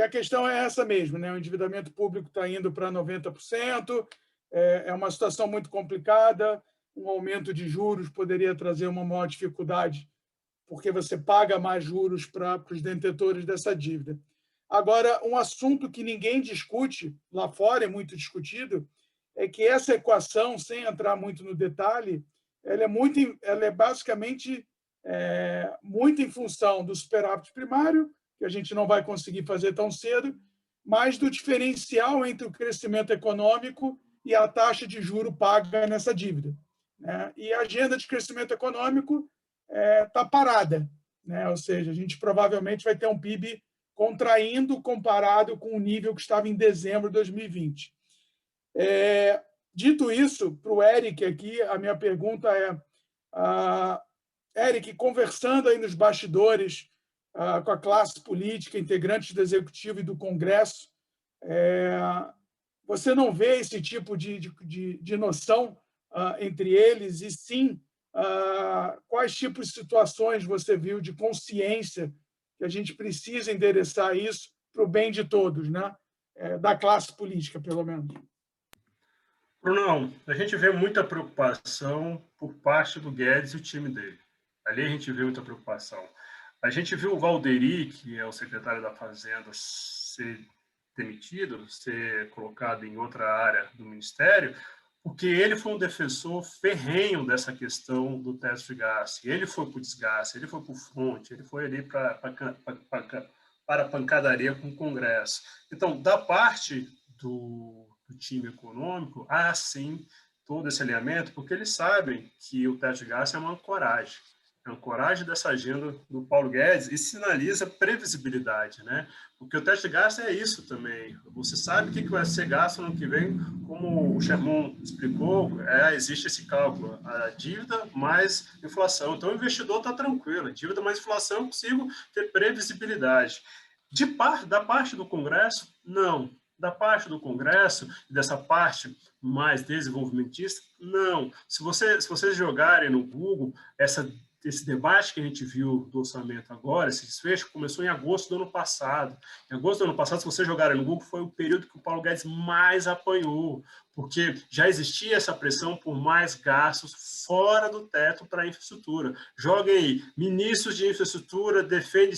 a questão é essa mesmo, né? O endividamento público está indo para 90%, é uma situação muito complicada, um aumento de juros poderia trazer uma maior dificuldade, porque você paga mais juros para os detentores dessa dívida. Agora, um assunto que ninguém discute, lá fora é muito discutido, é que essa equação, sem entrar muito no detalhe, ela é basicamente muito em função do superávit primário, que a gente não vai conseguir fazer tão cedo, mas do diferencial entre o crescimento econômico e a taxa de juro paga nessa dívida, né? E a agenda de crescimento econômico está parada, né? Ou seja, a gente provavelmente vai ter um PIB contraindo comparado com o nível que estava em dezembro de 2020. Dito isso, para o Eric aqui, a minha pergunta Eric, conversando aí nos bastidores com a classe política, integrantes do Executivo e do Congresso, você não vê esse tipo de noção entre eles? E sim, quais tipos de situações você viu de consciência que a gente precisa endereçar isso para o bem de todos, né? Da classe política, pelo menos? Brunão, a gente vê muita preocupação por parte do Guedes e o time dele. Ali a gente vê muita preocupação. A gente viu o Valderi, que é o secretário da Fazenda, ser demitido, ser colocado em outra área do Ministério, porque ele foi um defensor ferrenho dessa questão do teto de gasto. Ele foi para o desgaste, ele foi para o fronte, ele foi ali para a pancadaria com o Congresso. Então, da parte do time econômico, há sim todo esse alinhamento, porque eles sabem que o teto de gasto é uma ancoragem. É a ancoragem dessa agenda do Paulo Guedes e sinaliza previsibilidade, né? Porque o teto de gasto é isso também. Você sabe o que vai ser gasto no ano que vem, como o Sherman explicou, existe esse cálculo, a dívida mais inflação. Então, o investidor está tranquilo, dívida mais inflação, eu consigo ter previsibilidade. Da parte do Congresso, não. Da parte do Congresso, dessa parte mais desenvolvimentista, não. Se vocês jogarem no Google, esse debate que a gente viu do orçamento agora, esse desfecho, começou em agosto do ano passado. Em agosto do ano passado, se vocês jogarem no Google, foi o período que o Paulo Guedes mais apanhou, porque já existia essa pressão por mais gastos fora do teto para a infraestrutura. Joguem aí, ministros de infraestrutura defendem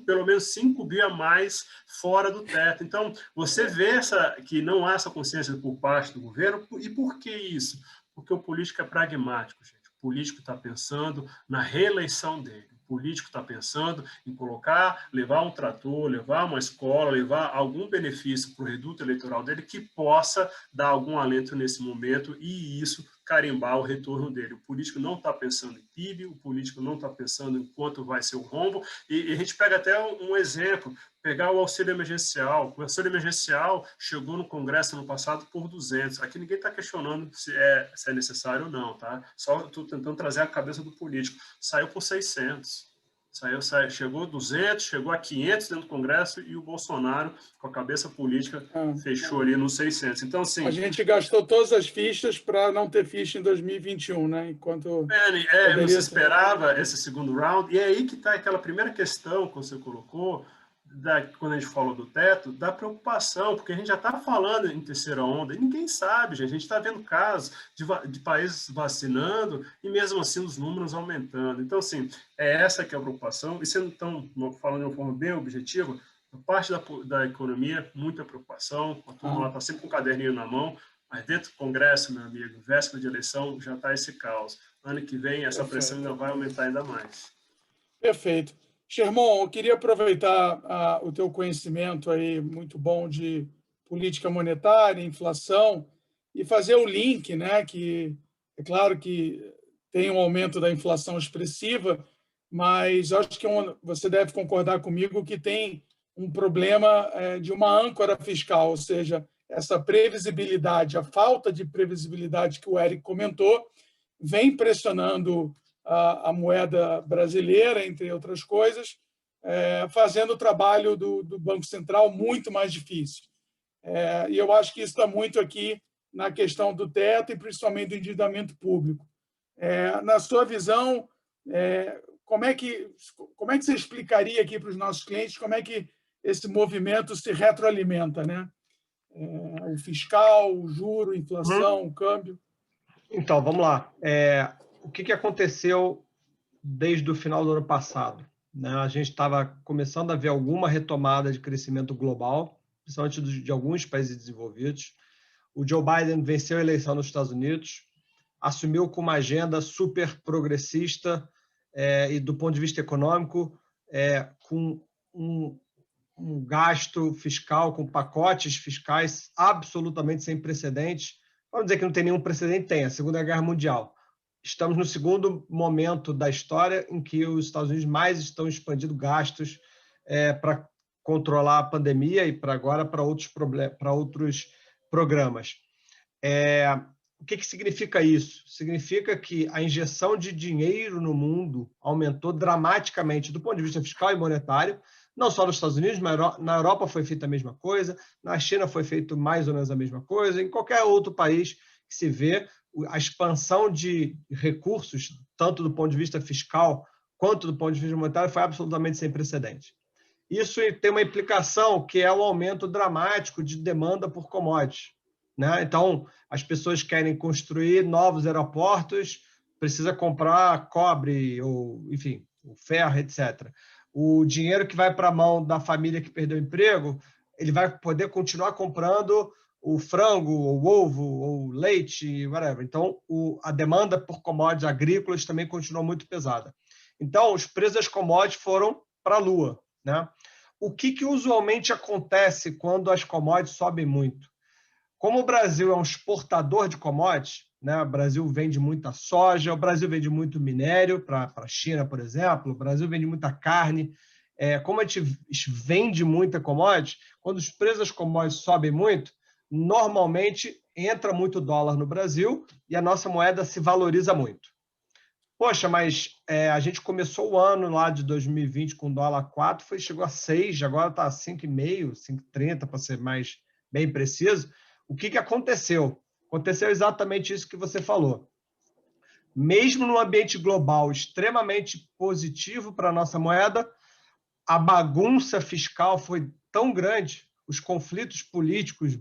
pelo menos 5 bi a mais fora do teto. Então, você vê que não há essa consciência por parte do governo. E por que isso? Porque o político é pragmático, gente. O político está pensando na reeleição dele. O político está pensando em levar um trator, levar uma escola, levar algum benefício para o reduto eleitoral dele que possa dar algum alento nesse momento e isso carimbar o retorno dele. O político não está pensando em PIB, o político não está pensando em quanto vai ser o rombo. E a gente pega até um exemplo, pegar o auxílio emergencial. O auxílio emergencial chegou no Congresso no passado por 200. Aqui ninguém está questionando se é necessário ou não, tá? Só estou tentando trazer a cabeça do político. Saiu por 600. Chegou a 200, chegou a 500 dentro do Congresso e o Bolsonaro, com a cabeça política, fechou ali nos 600. Então, assim... A gente gastou todas as fichas para não ter ficha em 2021, né? Enquanto não se esperava esse segundo round. E é aí que está aquela primeira questão que você colocou, quando a gente falou do teto, da preocupação, porque a gente já está falando em terceira onda e ninguém sabe, gente. A gente está vendo casos de países vacinando e mesmo assim os números aumentando. Então, assim, essa que é a preocupação. E sendo então, falando de uma forma bem objetiva, a parte da economia, muita preocupação, a turma está sempre com o caderninho na mão, mas dentro do Congresso, meu amigo, véspera de eleição, já está esse caos. Ano que vem, essa pressão ainda vai aumentar ainda mais. Perfeito. Sherman, eu queria aproveitar o teu conhecimento aí muito bom de política monetária, inflação, e fazer o link, né, que é claro que tem um aumento da inflação expressiva, mas acho que você deve concordar comigo que tem um problema de uma âncora fiscal, ou seja, essa previsibilidade, a falta de previsibilidade que o Éric comentou, vem pressionando a moeda brasileira, entre outras coisas, fazendo o trabalho do Banco Central muito mais difícil. E eu acho que isso está muito aqui na questão do teto e principalmente do endividamento público. Na sua visão, como é que você explicaria aqui para os nossos clientes como é que esse movimento se retroalimenta, né? O fiscal, o juro, a inflação, o câmbio. Então, vamos lá. O que aconteceu desde o final do ano passado? Né? A gente estava começando a ver alguma retomada de crescimento global, principalmente de alguns países desenvolvidos. O Joe Biden venceu a eleição nos Estados Unidos, assumiu com uma agenda super progressista e, do ponto de vista econômico, com um gasto fiscal, com pacotes fiscais absolutamente sem precedentes. Vamos dizer que não tem nenhum precedente, tem a Segunda Guerra Mundial. Estamos no segundo momento da história em que os Estados Unidos mais estão expandindo gastos para controlar a pandemia e agora para outros programas. O que significa isso? Significa que a injeção de dinheiro no mundo aumentou dramaticamente do ponto de vista fiscal e monetário, não só nos Estados Unidos, mas na Europa foi feita a mesma coisa, na China foi feito mais ou menos a mesma coisa, em qualquer outro país que se vê a expansão de recursos, tanto do ponto de vista fiscal quanto do ponto de vista monetário, foi absolutamente sem precedente. Isso tem uma implicação que é o aumento dramático de demanda por commodities. Né? Então, as pessoas querem construir novos aeroportos, precisa comprar cobre, ou, enfim, o ferro, etc. O dinheiro que vai para a mão da família que perdeu o emprego, ele vai poder continuar comprando o frango, o ovo, ou leite, whatever. Então, a demanda por commodities agrícolas também continuou muito pesada. Então, os preços das commodities foram para a lua. Né? O que usualmente acontece quando as commodities sobem muito? Como o Brasil é um exportador de commodities, né? O Brasil vende muita soja, o Brasil vende muito minério para a China, por exemplo, o Brasil vende muita carne. Como a gente vende muita commodity, quando os preços das commodities sobem muito, normalmente entra muito dólar no Brasil e a nossa moeda se valoriza muito. Poxa, mas a gente começou o ano lá de 2020 com dólar 4, chegou a 6, agora está 5,5, 5,30 para ser mais bem preciso. O que aconteceu? Aconteceu exatamente isso que você falou. Mesmo num ambiente global extremamente positivo para a nossa moeda, a bagunça fiscal foi tão grande, os conflitos políticos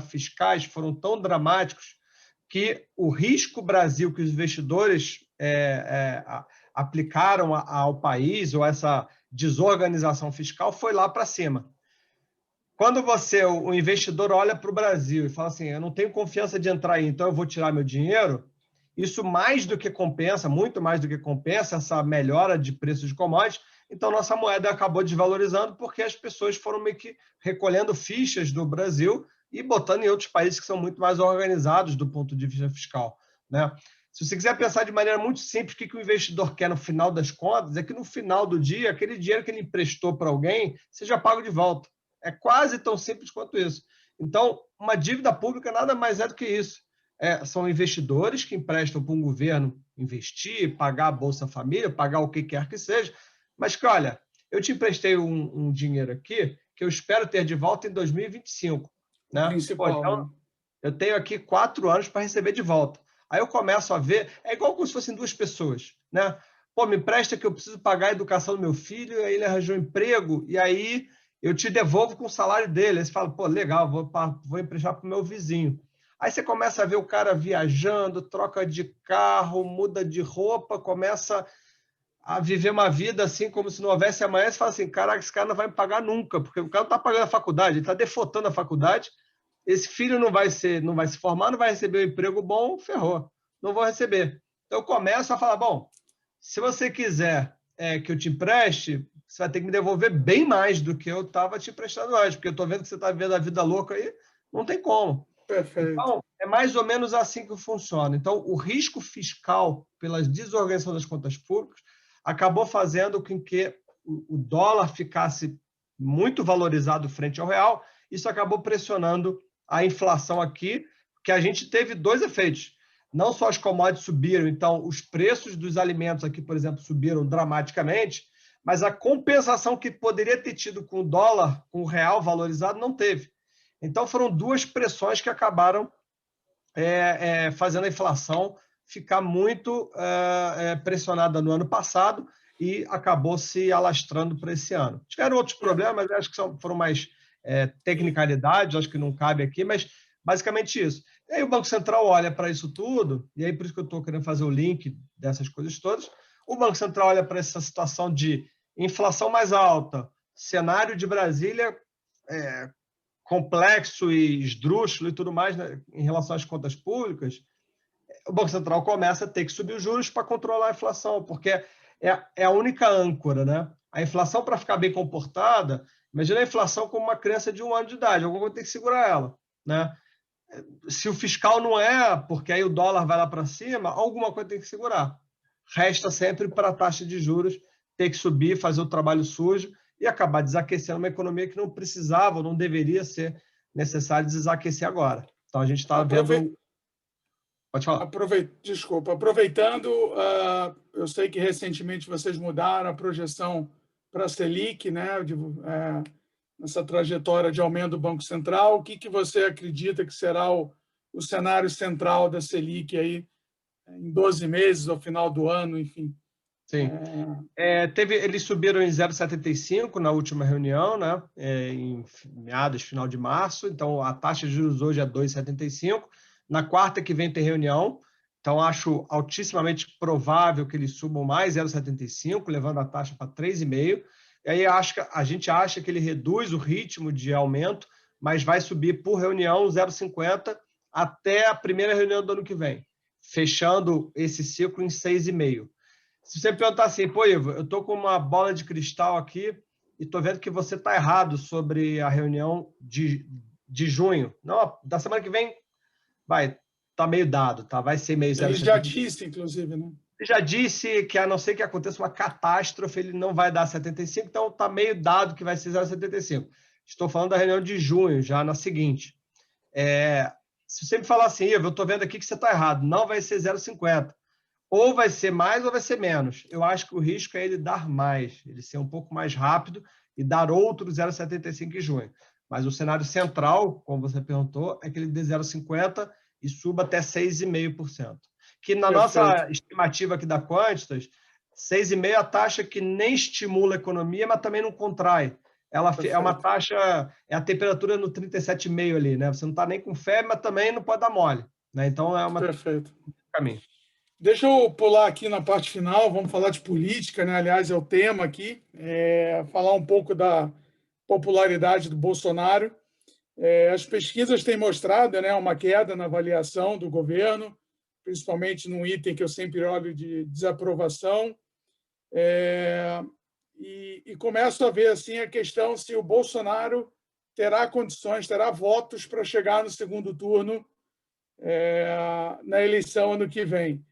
/fiscais foram tão dramáticos que o risco Brasil que os investidores aplicaram ao país, ou essa desorganização fiscal, foi lá para cima. Quando o investidor olha para o Brasil e fala assim, eu não tenho confiança de entrar aí, então eu vou tirar meu dinheiro, isso mais do que compensa, muito mais do que compensa essa melhora de preços de commodities, então nossa moeda acabou desvalorizando porque as pessoas foram meio que recolhendo fichas do Brasil e botando em outros países que são muito mais organizados do ponto de vista fiscal. Né? Se você quiser pensar de maneira muito simples, o que o investidor quer no final das contas é que no final do dia, aquele dinheiro que ele emprestou para alguém seja pago de volta. É quase tão simples quanto isso. Então, uma dívida pública nada mais é do que isso. São investidores que emprestam para um governo investir, pagar a Bolsa Família, pagar o que quer que seja, mas que, olha, eu te emprestei um dinheiro aqui que eu espero ter de volta em 2025. Né? Principal, então, eu tenho aqui 4 anos para receber de volta. Aí eu começo a ver, é igual como se fossem 2 pessoas. Né? Me empresta que eu preciso pagar a educação do meu filho, aí ele arranjou um emprego, e aí eu te devolvo com o salário dele. Aí você fala, legal, vou emprestar para o meu vizinho. Aí você começa a ver o cara viajando, troca de carro, muda de roupa, começa a viver uma vida assim como se não houvesse amanhã. Você fala assim, caraca, esse cara não vai me pagar nunca, porque o cara não está pagando a faculdade, ele está defotando a faculdade, esse filho não vai se formar, não vai receber um emprego bom, ferrou, não vou receber. Então eu começo a falar, bom, se você quiser que eu te empreste, você vai ter que me devolver bem mais do que eu estava te emprestando antes, porque eu estou vendo que você está vivendo a vida louca aí, Não tem como. Perfeito. Então, é mais ou menos assim que funciona. Então, o risco fiscal pela desorganização das contas públicas acabou fazendo com que o dólar ficasse muito valorizado frente ao real. Isso acabou pressionando a inflação aqui, que a gente teve dois efeitos. Não só as commodities subiram, então os preços dos alimentos aqui, por exemplo, subiram dramaticamente, mas a compensação que poderia ter tido com o dólar, com o real valorizado, não teve. Então, foram duas pressões que acabaram fazendo a inflação ficar muito pressionada no ano passado e acabou se alastrando para esse ano. Tiveram outros problemas, acho que foram mais tecnicalidades, acho que não cabe aqui, mas basicamente isso. E aí o Banco Central olha para isso tudo, e aí por isso que eu estou querendo fazer o link dessas coisas todas. O Banco Central olha para essa situação de inflação mais alta, cenário de Brasília complexo e esdrúxulo e tudo mais, né, em relação às contas públicas, o Banco Central começa a ter que subir os juros para controlar a inflação, porque é a única âncora, né? A inflação, para ficar bem comportada, imagina a inflação como uma criança de 1 ano de idade, alguma coisa tem que segurar ela, né? Se o fiscal não porque aí o dólar vai lá para cima, alguma coisa tem que segurar. Resta sempre para a taxa de juros ter que subir, fazer o trabalho sujo e acabar desaquecendo uma economia que não precisava, não deveria ser necessário desaquecer agora. Então, a gente está vendo... Pode falar. Desculpa. Aproveitando, eu sei que recentemente vocês mudaram a projeção para a Selic, né, nessa trajetória de aumento do Banco Central. O que você acredita que será o cenário central da Selic aí em 12 meses, ao final do ano, enfim? Sim. Eles subiram em 0,75 na última reunião, né, em meados, final de março. Então, a taxa de juros hoje é 2,75. Na quarta que vem tem reunião. Então, acho altissimamente provável que eles subam mais 0,75, levando a taxa para 3,5. E aí a gente acha que ele reduz o ritmo de aumento, mas vai subir por reunião 0,50 até a primeira reunião do ano que vem, fechando esse ciclo em 6,5. Se você me perguntar assim, pô, Ivo, eu estou com uma bola de cristal aqui e estou vendo que você está errado sobre a reunião de junho. Não, da semana que vem tá meio dado, tá? Vai ser meio 0,75. Ele já disse, inclusive, né? Ele já disse que, a não ser que aconteça uma catástrofe, ele não vai dar 75, então está meio dado que vai ser 0,75. Estou falando da reunião de junho, já na seguinte. Se você me falar assim, Ivo, eu estou vendo aqui que você está errado, não vai ser 0,50. Ou vai ser mais ou vai ser menos. Eu acho que o risco é ele dar mais, ele ser um pouco mais rápido e dar outro 0,75 em junho. Mas o cenário central, como você perguntou, é que ele dê 0,50 e suba até 6,5%. Que na nossa estimativa aqui da Quantitas, 6,5% é a taxa que nem estimula a economia, mas também não contrai. Ela é uma taxa, é a temperatura no 37,5 ali, né? Você não está nem com febre, mas também não pode dar mole, né? Então é uma caminho. Deixa eu pular aqui na parte final, vamos falar de política, né? Aliás, é o tema aqui, falar um pouco da popularidade do Bolsonaro. As pesquisas têm mostrado, né, uma queda na avaliação do governo, principalmente num item que eu sempre olho de desaprovação. E começo a ver assim, a questão se o Bolsonaro terá condições, terá votos para chegar no segundo turno na eleição ano que vem.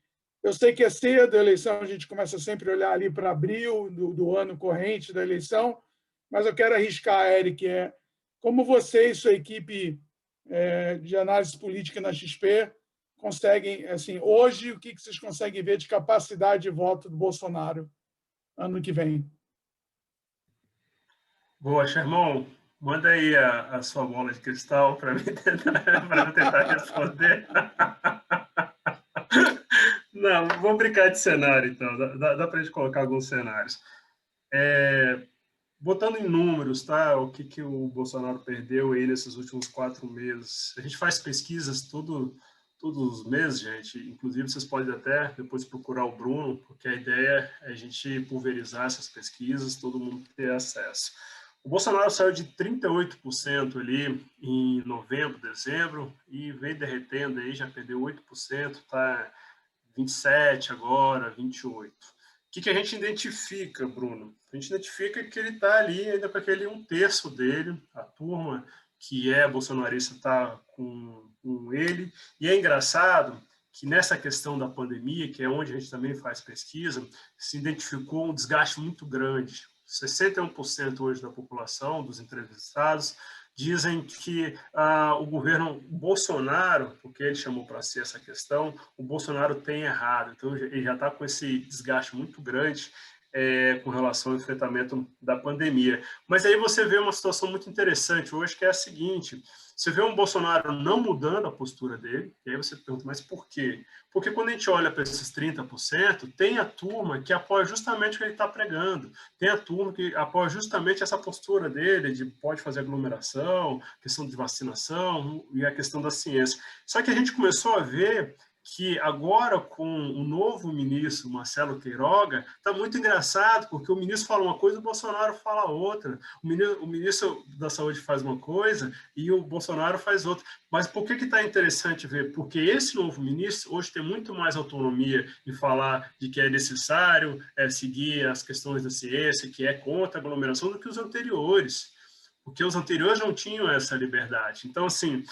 Eu sei que é cedo a eleição, a gente começa sempre a olhar ali para abril do ano corrente da eleição, mas eu quero arriscar, Eric, como você e sua equipe de análise política na XP conseguem, assim, hoje, o que vocês conseguem ver de capacidade de voto do Bolsonaro ano que vem? Boa, Sherman. Manda aí a sua bola de cristal para mim tentar responder. Não, vamos brincar de cenário, então. Dá para a gente colocar alguns cenários. Botando em números, tá? O que o Bolsonaro perdeu aí nesses últimos 4 meses. A gente faz pesquisas todos os meses, gente. Inclusive, vocês podem até depois procurar o Bruno, porque a ideia é a gente pulverizar essas pesquisas, todo mundo ter acesso. O Bolsonaro saiu de 38% ali em novembro, dezembro, e veio derretendo aí, já perdeu 8%, tá 27% agora, 28%. O que a gente identifica, Bruno? A gente identifica que ele está ali ainda com aquele 1/3 dele, a turma que é bolsonarista está com ele. E é engraçado que nessa questão da pandemia, que é onde a gente também faz pesquisa, se identificou um desgaste muito grande. 61% hoje da população, dos entrevistados, dizem que o governo Bolsonaro, porque ele chamou para si essa questão, o Bolsonaro tem errado. Então, ele já está com esse desgaste muito grande com relação ao enfrentamento da pandemia. Mas aí você vê uma situação muito interessante hoje, que é a seguinte: você vê um Bolsonaro não mudando a postura dele, e aí você pergunta, mas por quê? Porque quando a gente olha para esses 30%, tem a turma que apoia justamente o que ele está pregando, tem a turma que apoia justamente essa postura dele, de pode fazer aglomeração, questão de vacinação e a questão da ciência. Só que a gente começou a ver que agora, com o novo ministro, Marcelo Queiroga, está muito engraçado, porque o ministro fala uma coisa e o Bolsonaro fala outra. O ministro da Saúde faz uma coisa e o Bolsonaro faz outra. Mas por que está interessante ver? Porque esse novo ministro hoje tem muito mais autonomia em falar de que é necessário seguir as questões da ciência, que é contra a aglomeração, do que os anteriores. Porque os anteriores não tinham essa liberdade. Então, assim,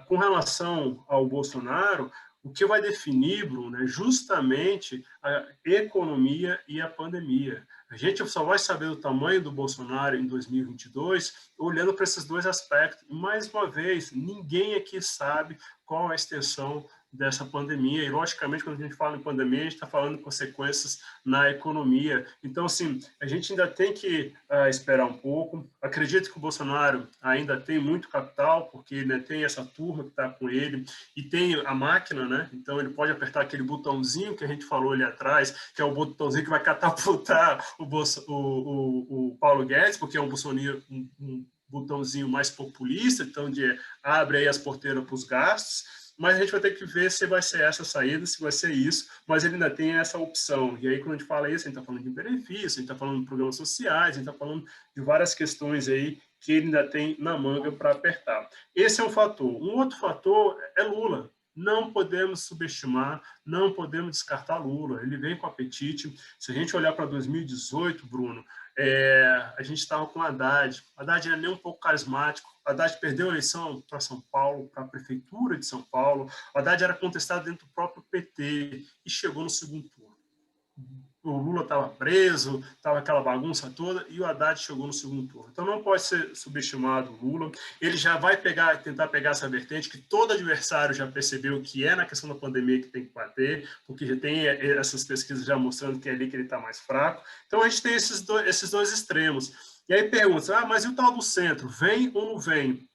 com relação ao Bolsonaro, o que vai definir, Bruno, é justamente a economia e a pandemia. A gente só vai saber o tamanho do Bolsonaro em 2022 olhando para esses dois aspectos. E, mais uma vez, ninguém aqui sabe qual a extensão dessa pandemia. E, logicamente, quando a gente fala em pandemia, a gente está falando de consequências na economia. Então, assim, a gente ainda tem que esperar um pouco. Acredito que o Bolsonaro ainda tem muito capital, porque, né, tem essa turma que está com ele e tem a máquina, né? Então, ele pode apertar aquele botãozinho que a gente falou ali atrás, que é o botãozinho que vai catapultar o Paulo Guedes, porque é um botãozinho mais populista, então abre aí as porteiras para os gastos. Mas a gente vai ter que ver se vai ser essa a saída, se vai ser isso, mas ele ainda tem essa opção. E aí, quando a gente fala isso, a gente está falando de benefício, a gente está falando de programas sociais, a gente está falando de várias questões aí que ele ainda tem na manga para apertar. Esse é um fator. Um outro fator é Lula. Não podemos subestimar, não podemos descartar Lula. Ele vem com apetite. Se a gente olhar para 2018, Bruno, a gente estava com Haddad. Haddad era nem um pouco carismático. Haddad perdeu a eleição para São Paulo, para a prefeitura de São Paulo. Haddad era contestado dentro do próprio PT e chegou no segundo turno. O Lula estava preso, estava aquela bagunça toda, e o Haddad chegou no segundo turno. Então não pode ser subestimado o Lula. Ele já vai tentar pegar essa vertente que todo adversário já percebeu que é na questão da pandemia que tem que bater, porque já tem essas pesquisas já mostrando que é ali que ele está mais fraco. Então a gente tem esses dois extremos. E aí pergunta, mas e o tal do centro? Vem ou não vem?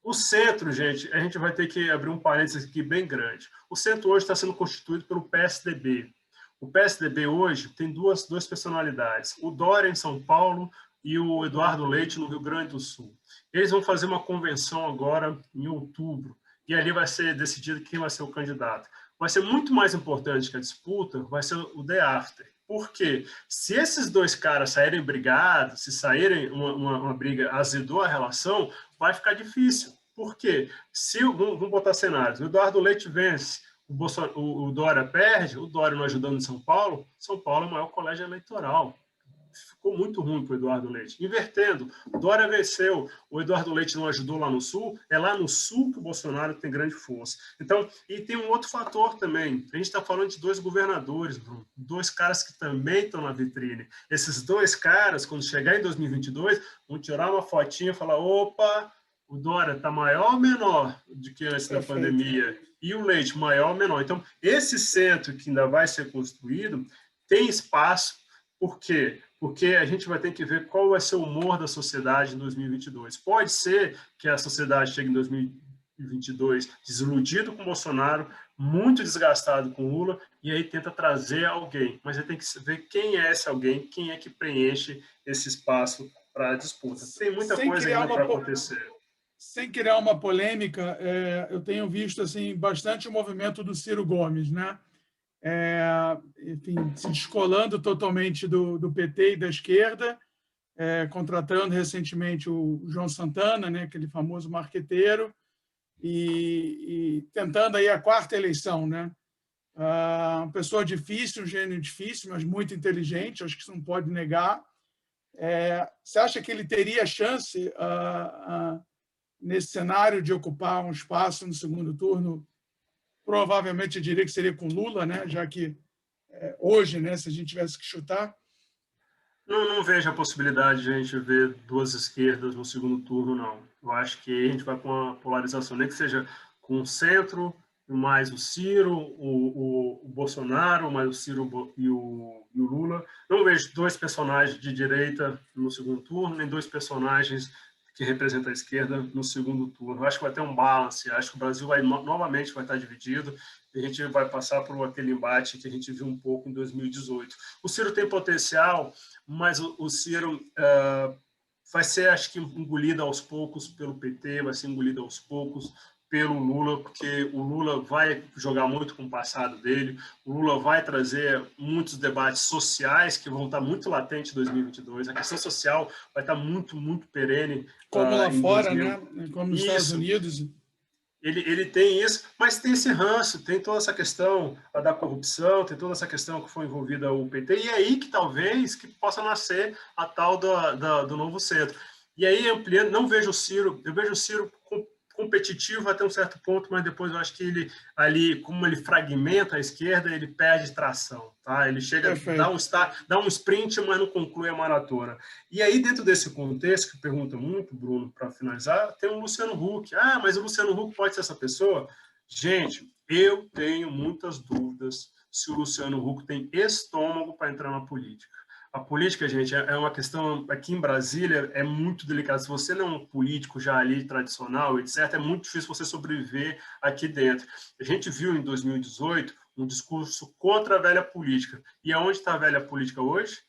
O centro, gente, a gente vai ter que abrir um parênteses aqui bem grande. O centro hoje está sendo constituído pelo PSDB. O PSDB hoje tem duas personalidades, o Dória em São Paulo e o Eduardo Leite no Rio Grande do Sul. Eles vão fazer uma convenção agora em outubro, e ali vai ser decidido quem vai ser o candidato. Vai ser muito mais importante que a disputa, vai ser o The After. Por quê? Se esses dois caras saírem brigados, se saírem uma briga, azedou a relação, vai ficar difícil. Por quê? Vamos botar cenários, o Eduardo Leite vence, o Dória perde, o Dória não ajudando em São Paulo é o maior colégio eleitoral. Ficou muito ruim para o Eduardo Leite. Invertendo, Dória venceu, o Eduardo Leite não ajudou lá no Sul, é lá no Sul que o Bolsonaro tem grande força. Então, e tem um outro fator também, a gente está falando de dois governadores, Bruno, dois caras que também estão na vitrine. Esses dois caras, quando chegar em 2022, vão tirar uma fotinha e falar, opa, o Dória está maior ou menor do que antes da pandemia? E o Leite maior ou menor? Então, esse centro que ainda vai ser construído tem espaço. Por quê? Porque a gente vai ter que ver qual vai ser o humor da sociedade em 2022. Pode ser que a sociedade chegue em 2022 desiludido com o Bolsonaro, muito desgastado com o Lula, e aí tenta trazer alguém. Mas aí tem que ver quem é esse alguém, quem é que preenche esse espaço para a disputa. Tem muita coisa ainda para acontecer. Sem criar uma polêmica, eu tenho visto assim bastante o movimento do Ciro Gomes, né? Enfim, se descolando totalmente do PT e da esquerda, contratando recentemente o João Santana, né? Aquele famoso marqueteiro, e tentando aí a quarta eleição, né? Uma pessoa difícil, um gênio difícil, mas muito inteligente, acho que isso não pode negar. Você acha que ele teria chance, nesse cenário, de ocupar um espaço no segundo turno? Provavelmente, eu diria que seria com Lula, né? Já que hoje, né, se a gente tivesse que chutar. Não vejo a possibilidade de a gente ver duas esquerdas no segundo turno, não. Eu acho que a gente vai com uma polarização, nem que seja com o centro, mais o Ciro, o Bolsonaro, mais o Ciro e o Lula. Não vejo dois personagens de direita no segundo turno, nem dois personagens que representam a esquerda no segundo turno. Eu acho que vai ter um balance, acho que o Brasil novamente vai estar dividido, e a gente vai passar por aquele embate que a gente viu um pouco em 2018. O Ciro tem potencial, mas o Ciro vai ser, acho que, engolido aos poucos pelo PT, vai ser engolido aos poucos pelo Lula, porque o Lula vai jogar muito com o passado dele, o Lula vai trazer muitos debates sociais que vão estar muito latentes em 2022, a questão social vai estar muito, muito perene. Como lá fora, né? Como nos Estados Unidos. Ele tem isso, mas tem esse ranço, tem toda essa questão da corrupção, tem toda essa questão que foi envolvida o PT, e é aí que talvez que possa nascer a tal do novo centro. E aí, ampliando, não vejo o Ciro, eu vejo o Ciro competitivo até um certo ponto, mas depois eu acho que ele, ali, como ele fragmenta a esquerda, ele perde tração, tá? Ele chega, dá um sprint, mas não conclui a maratona. E aí, dentro desse contexto, que pergunta muito, Bruno, para finalizar, tem o Luciano Huck. Ah, mas o Luciano Huck pode ser essa pessoa? Gente, eu tenho muitas dúvidas se o Luciano Huck tem estômago para entrar na política. A política, gente, é uma questão, aqui em Brasília, é muito delicada. Se você não é um político já ali tradicional, etc., é muito difícil você sobreviver aqui dentro. A gente viu em 2018 um discurso contra a velha política. E aonde está a velha política hoje?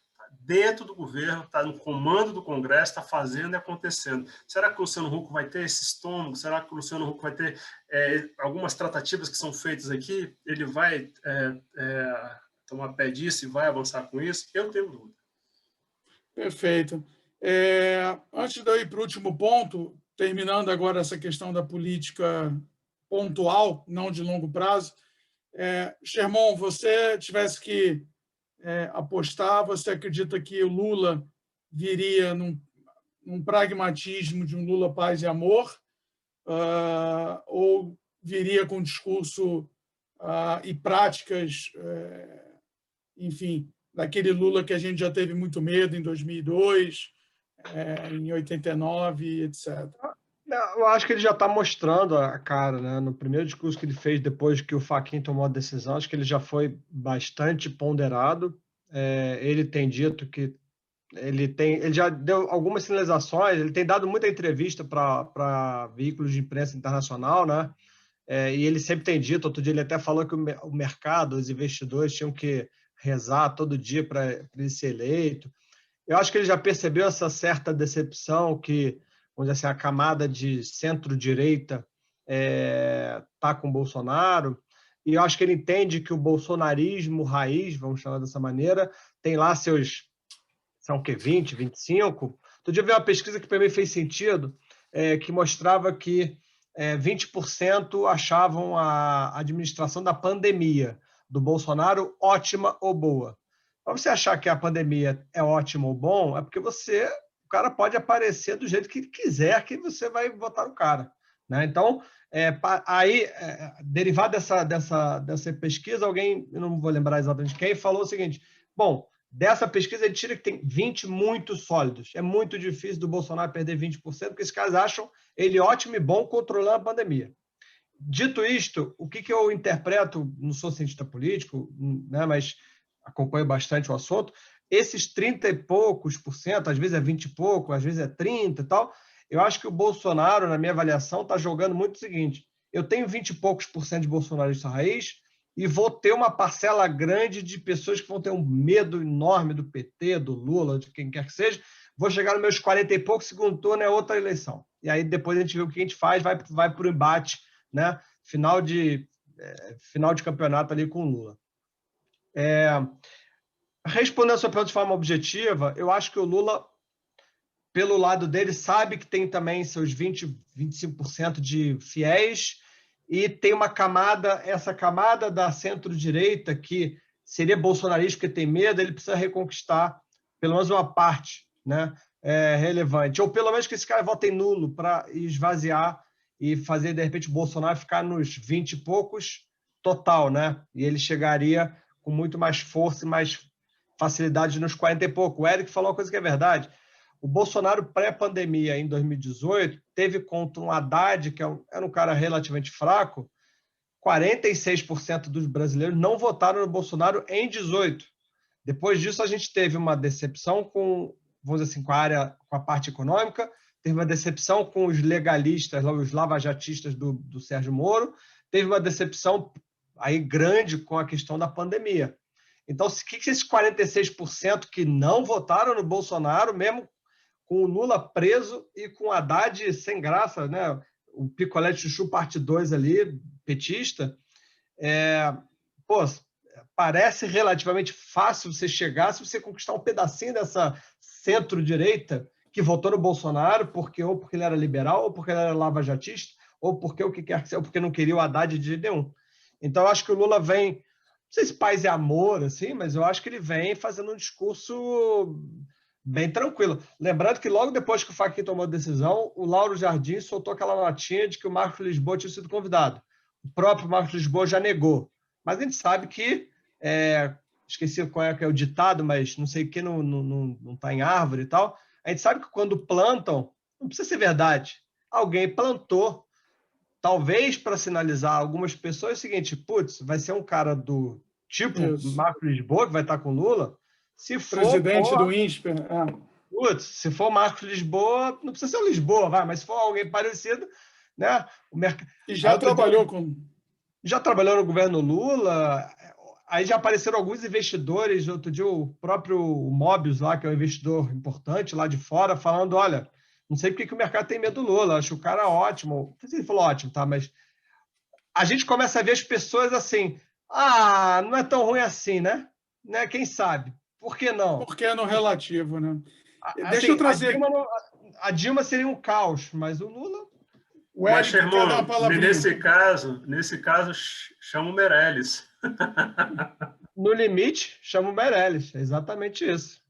Dentro do governo, está no comando do Congresso, está fazendo e acontecendo. Será que o Luciano Huck vai ter esse estômago? Será que o Luciano Huck vai ter algumas tratativas que são feitas aqui? Ele vai tomar pé disso e vai avançar com isso? Eu tenho dúvida. Perfeito. Antes de eu ir para o último ponto, terminando agora essa questão da política pontual, não de longo prazo, Sherman, você tivesse que apostar, você acredita que o Lula viria num pragmatismo de um Lula paz e amor, ou viria com discurso e práticas, enfim, daquele Lula que a gente já teve muito medo em 2002, em 89, etc. Eu acho que ele já está mostrando a cara, né? No primeiro discurso que ele fez depois que o Fachin tomou a decisão, acho que ele já foi bastante ponderado. Ele tem dito que ele já deu algumas sinalizações, ele tem dado muita entrevista para veículos de imprensa internacional, né? E ele sempre tem dito, outro dia ele até falou que o mercado, os investidores tinham que rezar todo dia para ele ser eleito. Eu acho que ele já percebeu essa certa decepção que, vamos dizer assim, a camada de centro-direita está com o Bolsonaro, e eu acho que ele entende que o bolsonarismo raiz, vamos chamar dessa maneira, tem lá seus, são o quê, 20, 25? Outro dia eu vi uma pesquisa que para mim fez sentido, que mostrava que 20% achavam a administração da pandemia do Bolsonaro ótima ou boa. Para você achar que a pandemia é ótima ou bom, é porque o cara pode aparecer do jeito que quiser, que você vai votar no cara, né? Então, derivado dessa pesquisa, alguém, eu não vou lembrar exatamente quem, falou o seguinte: bom, dessa pesquisa ele tira que tem 20 muito sólidos. É muito difícil do Bolsonaro perder 20%, porque esses caras acham ele ótimo e bom controlando a pandemia. Dito isto, o que eu interpreto, não sou cientista político, né, mas acompanho bastante o assunto, esses 30 e poucos %, às vezes é 20 e pouco, às vezes é 30 e tal, eu acho que o Bolsonaro, na minha avaliação, está jogando muito o seguinte: eu tenho 20 e poucos % de bolsonarista raiz e vou ter uma parcela grande de pessoas que vão ter um medo enorme do PT, do Lula, de quem quer que seja. Vou chegar nos meus 40 e poucos, segundo turno é outra eleição. E aí depois a gente vê o que a gente faz, vai para o embate, né? Final de campeonato ali com o Lula. Respondendo a sua pergunta de forma objetiva, eu acho que o Lula, pelo lado dele, sabe que tem também seus 20, 25% de fiéis, e tem essa camada da centro-direita que seria bolsonarista porque tem medo, ele precisa reconquistar pelo menos uma parte, né, relevante. Ou pelo menos que esse cara vote em nulo para esvaziar e fazer, de repente, o Bolsonaro ficar nos 20 e poucos total, né? E ele chegaria com muito mais força e mais facilidade nos 40 e pouco. O Eric falou uma coisa que é verdade. O Bolsonaro, pré-pandemia, em 2018, teve contra um Haddad, que era um cara relativamente fraco, 46% dos brasileiros não votaram no Bolsonaro em 18. Depois disso, a gente teve uma decepção com, vamos dizer assim, com a parte econômica, teve uma decepção com os legalistas, os lavajatistas do Sérgio Moro, teve uma decepção aí grande com a questão da pandemia. Então, o que esses 46% que não votaram no Bolsonaro, mesmo com o Lula preso e com o Haddad sem graça, né? O picolé de chuchu parte 2 ali, petista, parece relativamente fácil você chegar se você conquistar um pedacinho dessa centro-direita que votou no Bolsonaro ou porque ele era liberal, ou porque ele era lavajatista, ou porque o que quer que seja, ou porque não queria o Haddad de jeito nenhum. Então, eu acho que o Lula vem, não sei se paz é amor, assim, mas eu acho que ele vem fazendo um discurso bem tranquilo. Lembrando que logo depois que o Fachin tomou a decisão, o Lauro Jardim soltou aquela notinha de que o Marcos Lisboa tinha sido convidado. O próprio Marcos Lisboa já negou. Mas a gente sabe que, esqueci qual é o ditado, mas não sei o que não está em árvore e tal. A gente sabe que quando plantam, não precisa ser verdade. Alguém plantou, talvez para sinalizar algumas pessoas, é o seguinte, putz, vai ser um cara do tipo Marcos Lisboa que vai estar com Lula. Se for, presidente do INSPER. Putz, se for Marcos Lisboa, não precisa ser o Lisboa, vai, mas se for alguém parecido, né? E já trabalhou com... Já trabalhou no governo Lula, aí já apareceram alguns investidores, outro dia o próprio Mobius lá, que é um investidor importante lá de fora, falando, olha, não sei porque que o mercado tem medo do Lula, acho o cara ótimo. Não sei se ele falou ótimo, tá? Mas a gente começa a ver as pessoas assim, não é tão ruim assim, né? Quem sabe? Por que não? Porque é no relativo, né? Deixa eu trazer... A Dilma seria um caos, mas o Lula... O Eric quer dar uma palavrinha. Nesse caso, chama o Meirelles. No limite, chama o Meirelles. É exatamente isso.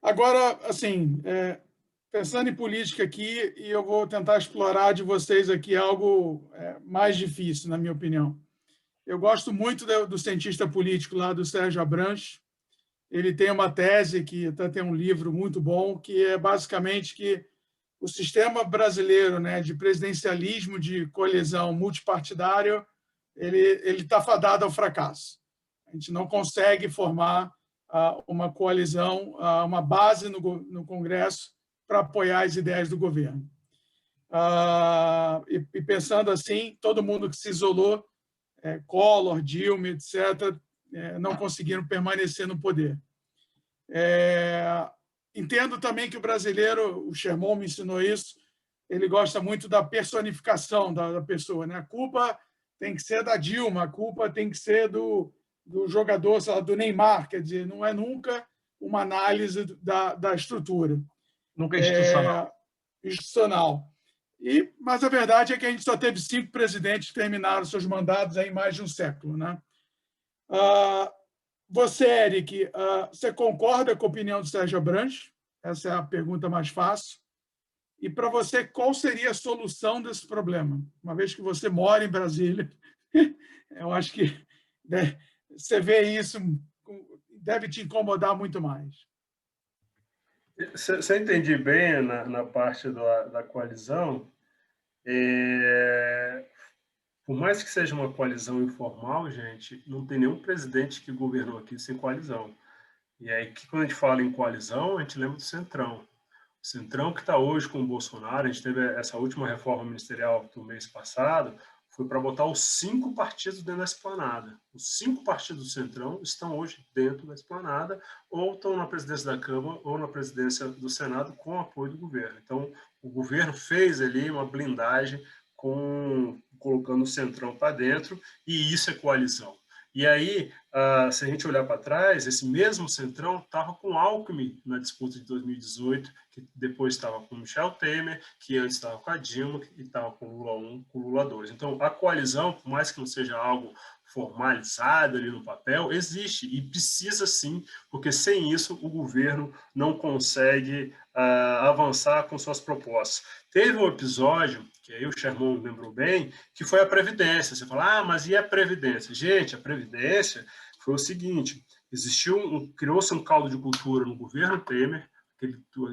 Agora, assim, pensando em política aqui, e eu vou tentar explorar de vocês aqui algo mais difícil, na minha opinião. Eu gosto muito do cientista político lá, do Sérgio Abranches. Ele tem uma tese, que até tem um livro muito bom, que é basicamente que o sistema brasileiro, né, de presidencialismo, de coalizão multipartidário, ele está fadado ao fracasso. A gente não consegue formar uma coalizão, uma base no Congresso para apoiar as ideias do governo. E pensando assim, todo mundo que se isolou, Collor, Dilma, etc., não conseguiram permanecer no poder. Entendo também que o brasileiro, o Sherman me ensinou isso, ele gosta muito da personificação da pessoa, né? A culpa tem que ser da Dilma, a culpa tem que ser do jogador, sei lá, do Neymar, quer dizer, não é nunca uma análise da estrutura. Nunca institucional. Institucional. Mas a verdade é que a gente só teve 5 presidentes que terminaram seus mandatos em mais de um século, né? Você, Eric, você concorda com a opinião do Sérgio Abranches? Essa é a pergunta mais fácil. E, para você, qual seria a solução desse problema? Uma vez que você mora em Brasília, eu acho que você vê isso, deve te incomodar muito mais. Se eu entendi bem na parte da coalizão, por mais que seja uma coalizão informal, gente, não tem nenhum presidente que governou aqui sem coalizão. E aí, quando a gente fala em coalizão, a gente lembra do Centrão. O Centrão que está hoje com o Bolsonaro, a gente teve essa última reforma ministerial do mês passado, foi para botar os 5 partidos dentro da esplanada. Os 5 partidos do Centrão estão hoje dentro da esplanada, ou estão na presidência da Câmara, ou na presidência do Senado, com o apoio do governo. Então, o governo fez ali uma blindagem colocando o Centrão para dentro, e isso é coalizão. E aí, se a gente olhar para trás, esse mesmo Centrão estava com Alckmin na disputa de 2018, que depois estava com Michel Temer, que antes estava com a Dilma, e estava com o Lula 1, com o Lula 2. Então, a coalizão, por mais que não seja algo formalizada ali no papel, existe e precisa sim, porque sem isso o governo não consegue avançar com suas propostas. Teve um episódio, que aí o Sherman lembrou bem, que foi a Previdência. Você fala, mas e a Previdência? Gente, a Previdência foi o seguinte, criou-se um caldo de cultura no governo Temer,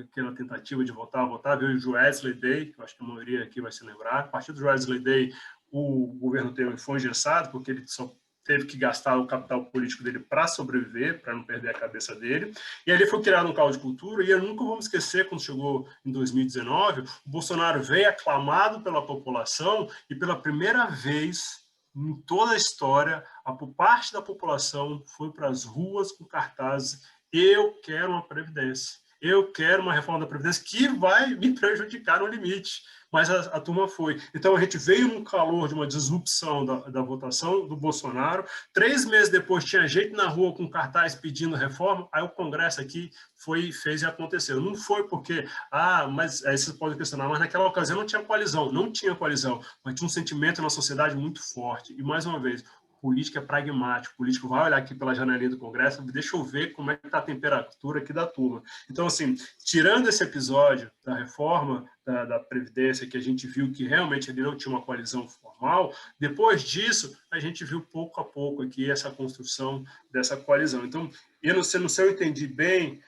aquela tentativa de votar, veio o Wesley Day, que eu acho que a maioria aqui vai se lembrar. A partir do Wesley Day, o governo Temer foi engessado, porque ele só teve que gastar o capital político dele para sobreviver, para não perder a cabeça dele. E ali foi criado um caldo de cultura, e eu nunca vou me esquecer, quando chegou em 2019, o Bolsonaro veio aclamado pela população, e pela primeira vez em toda a história, por parte da população foi para as ruas com cartazes: eu quero uma Previdência. Eu quero uma reforma da Previdência que vai me prejudicar no limite. Mas a turma foi. Então, a gente veio no calor de uma disrupção da votação do Bolsonaro. 3 meses depois, tinha gente na rua com cartaz pedindo reforma. Aí o Congresso aqui fez e aconteceu. Não foi porque, mas aí vocês podem questionar, mas naquela ocasião não tinha coalizão. Não tinha coalizão, mas tinha um sentimento na sociedade muito forte. E, mais uma vez, política é pragmático, o político vai olhar aqui pela janelinha do Congresso, deixa eu ver como é que está a temperatura aqui da turma. Então, assim, tirando esse episódio da reforma da Previdência, que a gente viu que realmente ele não tinha uma coalizão formal, depois disso, a gente viu pouco a pouco aqui essa construção dessa coalizão. Então, eu não sei se eu entendi bem,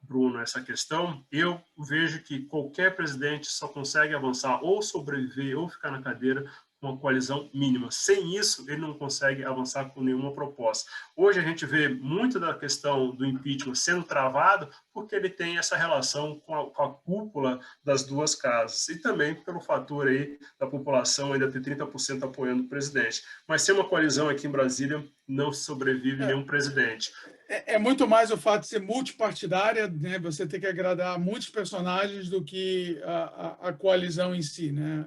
Bruno, essa questão, eu vejo que qualquer presidente só consegue avançar ou sobreviver ou ficar na cadeira uma coalizão mínima. Sem isso, ele não consegue avançar com nenhuma proposta. Hoje a gente vê muito da questão do impeachment sendo travado porque ele tem essa relação com a cúpula das duas casas e também pelo fator aí da população ainda ter 30% apoiando o presidente. Mas sem uma coalizão aqui em Brasília, não sobrevive nenhum presidente. É muito mais o fato de ser multipartidária, né? Você tem que agradar muitos personagens do que a coalizão em si, né?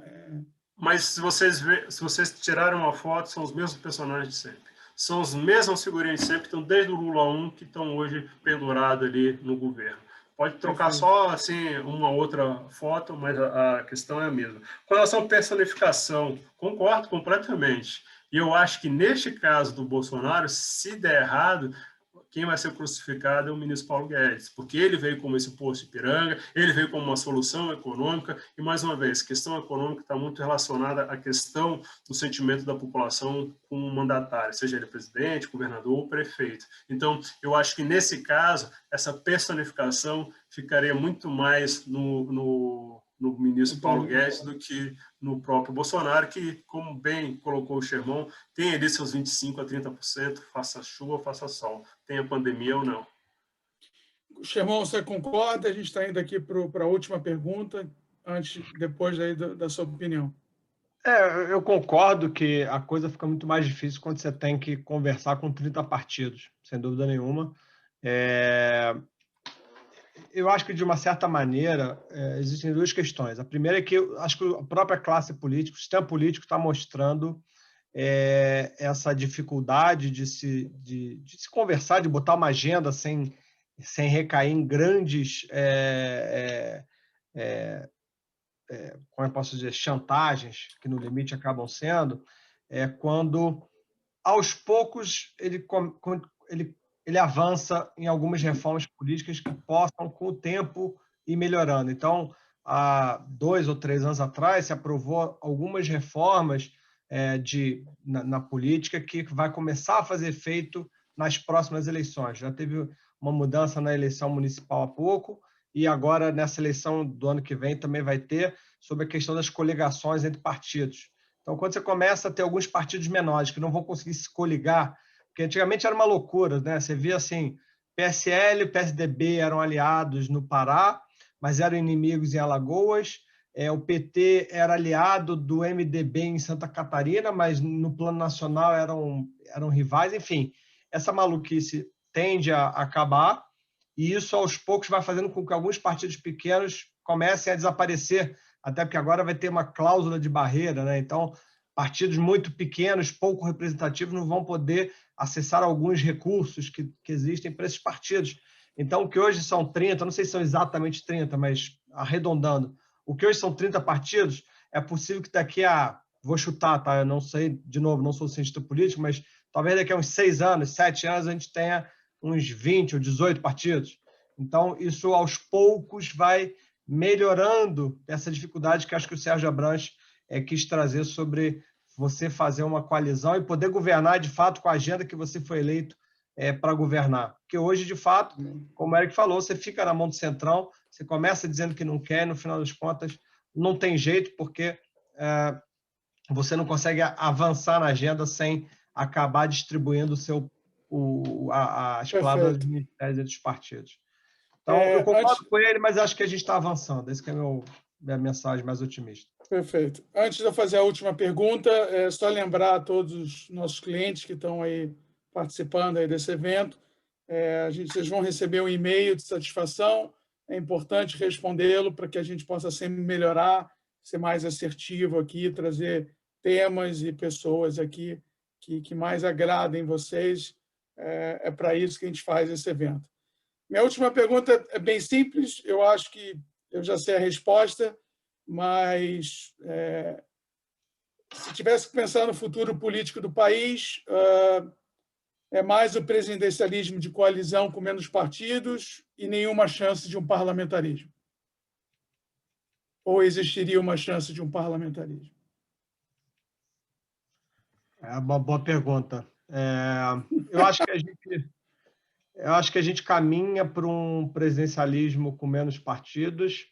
Mas se vocês tirarem uma foto, são os mesmos personagens de sempre. São as mesmas figurinhas de sempre, que estão desde o Lula 1, que estão hoje pendurados ali no governo. Pode trocar só assim, uma outra foto, mas a questão é a mesma. Com relação à personificação, concordo completamente. E eu acho que neste caso do Bolsonaro, se der errado, quem vai ser crucificado é o ministro Paulo Guedes, porque ele veio como esse poço de piranga, ele veio como uma solução econômica, e, mais uma vez, a questão econômica está muito relacionada à questão do sentimento da população com o mandatário, seja ele presidente, governador ou prefeito. Então, eu acho que, nesse caso, essa personificação ficaria muito mais no ministro Paulo Guedes do que no próprio Bolsonaro, que, como bem colocou o Sherman, tem ali seus 25% a 30%, faça chuva, faça sol, tenha pandemia ou não. Sherman, você concorda? A gente está indo aqui para a última pergunta, depois aí da sua opinião. Eu concordo que a coisa fica muito mais difícil quando você tem que conversar com 30 partidos, sem dúvida nenhuma. Eu acho que, de uma certa maneira, existem duas questões. A primeira é que eu acho que a própria classe política, o sistema político, está mostrando essa dificuldade de se conversar, de botar uma agenda sem recair em grandes, como eu posso dizer, chantagens, que no limite acabam sendo, quando, aos poucos, ele avança em algumas reformas políticas que possam, com o tempo, ir melhorando. Então, há 2 ou 3 anos atrás, se aprovou algumas reformas na política que vai começar a fazer efeito nas próximas eleições. Já teve uma mudança na eleição municipal há pouco, e agora, nessa eleição do ano que vem, também vai ter, sobre a questão das coligações entre partidos. Então, quando você começa a ter alguns partidos menores que não vão conseguir se coligar, porque antigamente era uma loucura, né? Você via assim, PSL e PSDB eram aliados no Pará, mas eram inimigos em Alagoas. O PT era aliado do MDB em Santa Catarina, mas no plano nacional eram rivais. Enfim, essa maluquice tende a acabar, e isso, aos poucos, vai fazendo com que alguns partidos pequenos comecem a desaparecer, até porque agora vai ter uma cláusula de barreira, né? Então, partidos muito pequenos, pouco representativos, não vão poder acessar alguns recursos que existem para esses partidos. Então, o que hoje são 30, não sei se são exatamente 30, mas arredondando, o que hoje são 30 partidos, é possível que daqui a vou chutar, tá? Eu não sei, de novo, não sou cientista político, mas talvez daqui a uns 6 anos, 7 anos, a gente tenha uns 20 ou 18 partidos. Então, isso aos poucos vai melhorando essa dificuldade que acho que o Sérgio Abranches quis trazer sobre você fazer uma coalizão e poder governar, de fato, com a agenda que você foi eleito para governar. Porque hoje, de fato, como o Eric falou, você fica na mão do Centrão, você começa dizendo que não quer, no final das contas, não tem jeito, porque você não consegue avançar na agenda sem acabar distribuindo as palavras dos ministérios e dos partidos. Então, eu concordo com ele, mas acho que a gente está avançando. Essa é a minha mensagem mais otimista. Perfeito. Antes de eu fazer a última pergunta, é só lembrar a todos os nossos clientes que estão aí participando aí desse evento, vocês vão receber um e-mail de satisfação, é importante respondê-lo para que a gente possa sempre melhorar, ser mais assertivo aqui, trazer temas e pessoas aqui que mais agradem vocês. É para isso que a gente faz esse evento. Minha última pergunta é bem simples, eu acho que eu já sei a resposta, mas se tivesse que pensar no futuro político do país, é mais o presidencialismo de coalizão com menos partidos e nenhuma chance de um parlamentarismo? Ou existiria uma chance de um parlamentarismo? É uma boa pergunta. Eu acho que a gente caminha para um presidencialismo com menos partidos.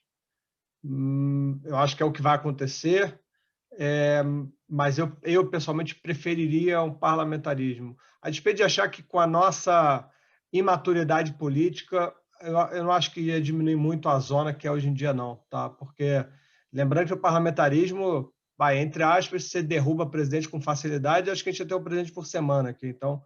Eu acho que é o que vai acontecer, mas eu pessoalmente preferiria um parlamentarismo. A despeito de achar que com a nossa imaturidade política, eu não acho que ia diminuir muito a zona que é hoje em dia, não, tá? Porque, lembrando que o parlamentarismo, entre aspas, você derruba presidente com facilidade, acho que a gente ia ter um presidente por semana aqui. Então,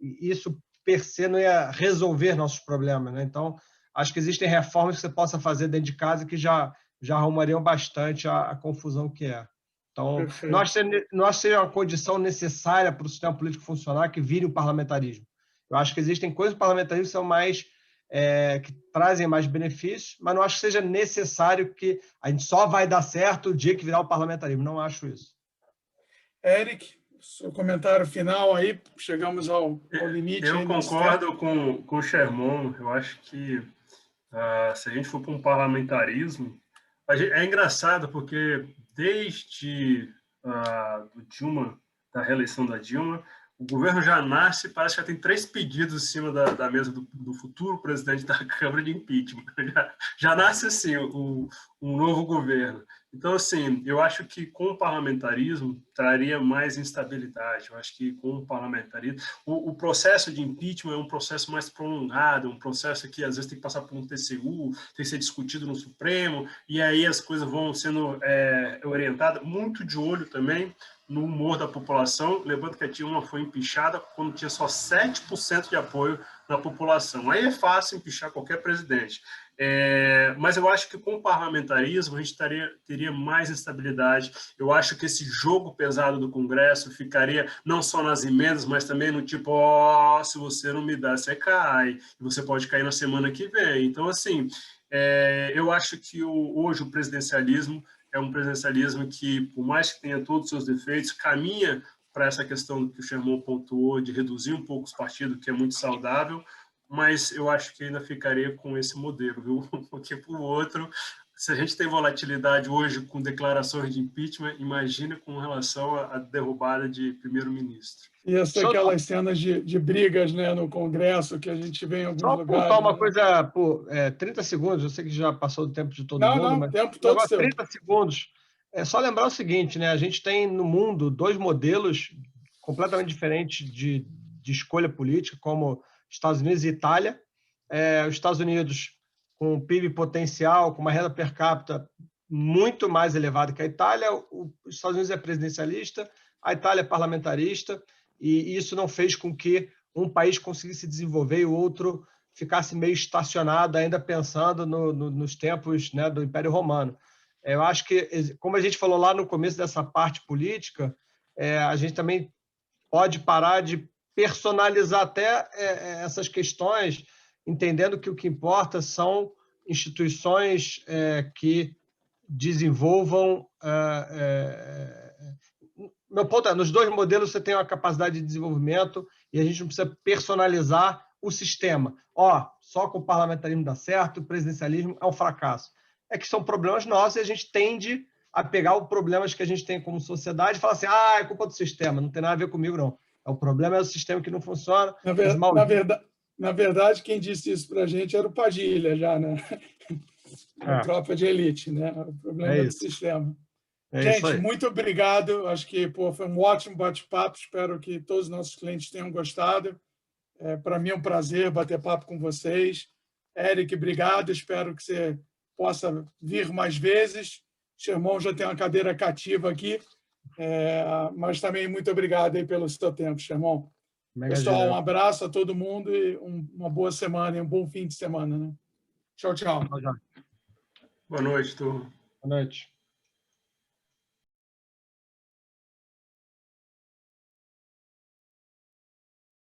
isso per se não ia resolver nossos problemas, né? Então, acho que existem reformas que você possa fazer dentro de casa que já arrumariam bastante a confusão que é. Então, não acho que seja uma condição necessária para o sistema político funcionar que vire o parlamentarismo. Eu acho que existem coisas do parlamentarismo que são mais que trazem mais benefícios, mas não acho que seja necessário que a gente só vai dar certo o dia que virar o parlamentarismo. Não acho isso. Eric, seu comentário final aí, chegamos ao limite. Eu concordo com o Sherman. Eu acho que se a gente for para um parlamentarismo, é engraçado porque desde do Dilma, da reeleição da Dilma, o governo já nasce, parece que já tem 3 pedidos em cima da mesa do futuro presidente da Câmara de impeachment. Já nasce assim um novo governo. Então, assim, eu acho que com o parlamentarismo traria mais instabilidade. Eu acho que com o parlamentarismo... O processo de impeachment é um processo mais prolongado, um processo que às vezes tem que passar por um TCU, tem que ser discutido no Supremo, e aí as coisas vão sendo orientadas, muito de olho também no humor da população. Lembrando que a Dilma foi empichada quando tinha só 7% de apoio na população. Aí é fácil empichar qualquer presidente. Mas eu acho que com o parlamentarismo a gente teria mais estabilidade. Eu acho que esse jogo pesado do Congresso ficaria não só nas emendas, mas também no tipo, se você não me dá, você cai. E você pode cair na semana que vem. Então, assim, eu acho que hoje o presidencialismo é um presidencialismo que, por mais que tenha todos os seus defeitos, caminha para essa questão que o Sherman pontuou de reduzir um pouco os partidos, que é muito saudável, mas eu acho que ainda ficaria com esse modelo, viu? Porque, por outro, se a gente tem volatilidade hoje com declarações de impeachment, imagina com relação à derrubada de primeiro-ministro. Isso, aquelas cenas de brigas, né, no Congresso que a gente vê em alguns lugares. Só pontuar uma coisa por 30 segundos, eu sei que já passou do tempo de todo mundo, mas tempo todo seu. 30 segundos. É só lembrar o seguinte, né? A gente tem no mundo 2 modelos completamente diferentes de escolha política, como Estados Unidos e Itália. Os Estados Unidos com um PIB potencial, com uma renda per capita muito mais elevada que a Itália. Os Estados Unidos é presidencialista, a Itália é parlamentarista, e isso não fez com que um país conseguisse desenvolver e o outro ficasse meio estacionado, ainda pensando nos tempos, né, do Império Romano. Eu acho que, como a gente falou lá no começo dessa parte política, a gente também pode parar de personalizar até essas questões, entendendo que o que importa são instituições que desenvolvam Meu ponto é, nos dois modelos você tem uma capacidade de desenvolvimento e a gente não precisa personalizar o sistema. Só com o parlamentarismo dá certo, o presidencialismo é um fracasso. É que são problemas nossos e a gente tende a pegar os problemas que a gente tem como sociedade e falar assim, é culpa do sistema, não tem nada a ver comigo, não. O problema é o sistema que não funciona. Na verdade, quem disse isso para a gente era o Padilha, já, né? A tropa de elite, né? O problema é do sistema. Gente, muito obrigado. Acho que foi um ótimo bate-papo. Espero que todos os nossos clientes tenham gostado. Para mim é um prazer bater papo com vocês. Eric, obrigado. Espero que você possa vir mais vezes. Xermão já tem uma cadeira cativa aqui. Mas também muito obrigado aí pelo seu tempo, Xermão. Pessoal, um abraço a todo mundo e uma boa semana e um bom fim de semana, né? Tchau, tchau. Boa noite, turma. Boa noite.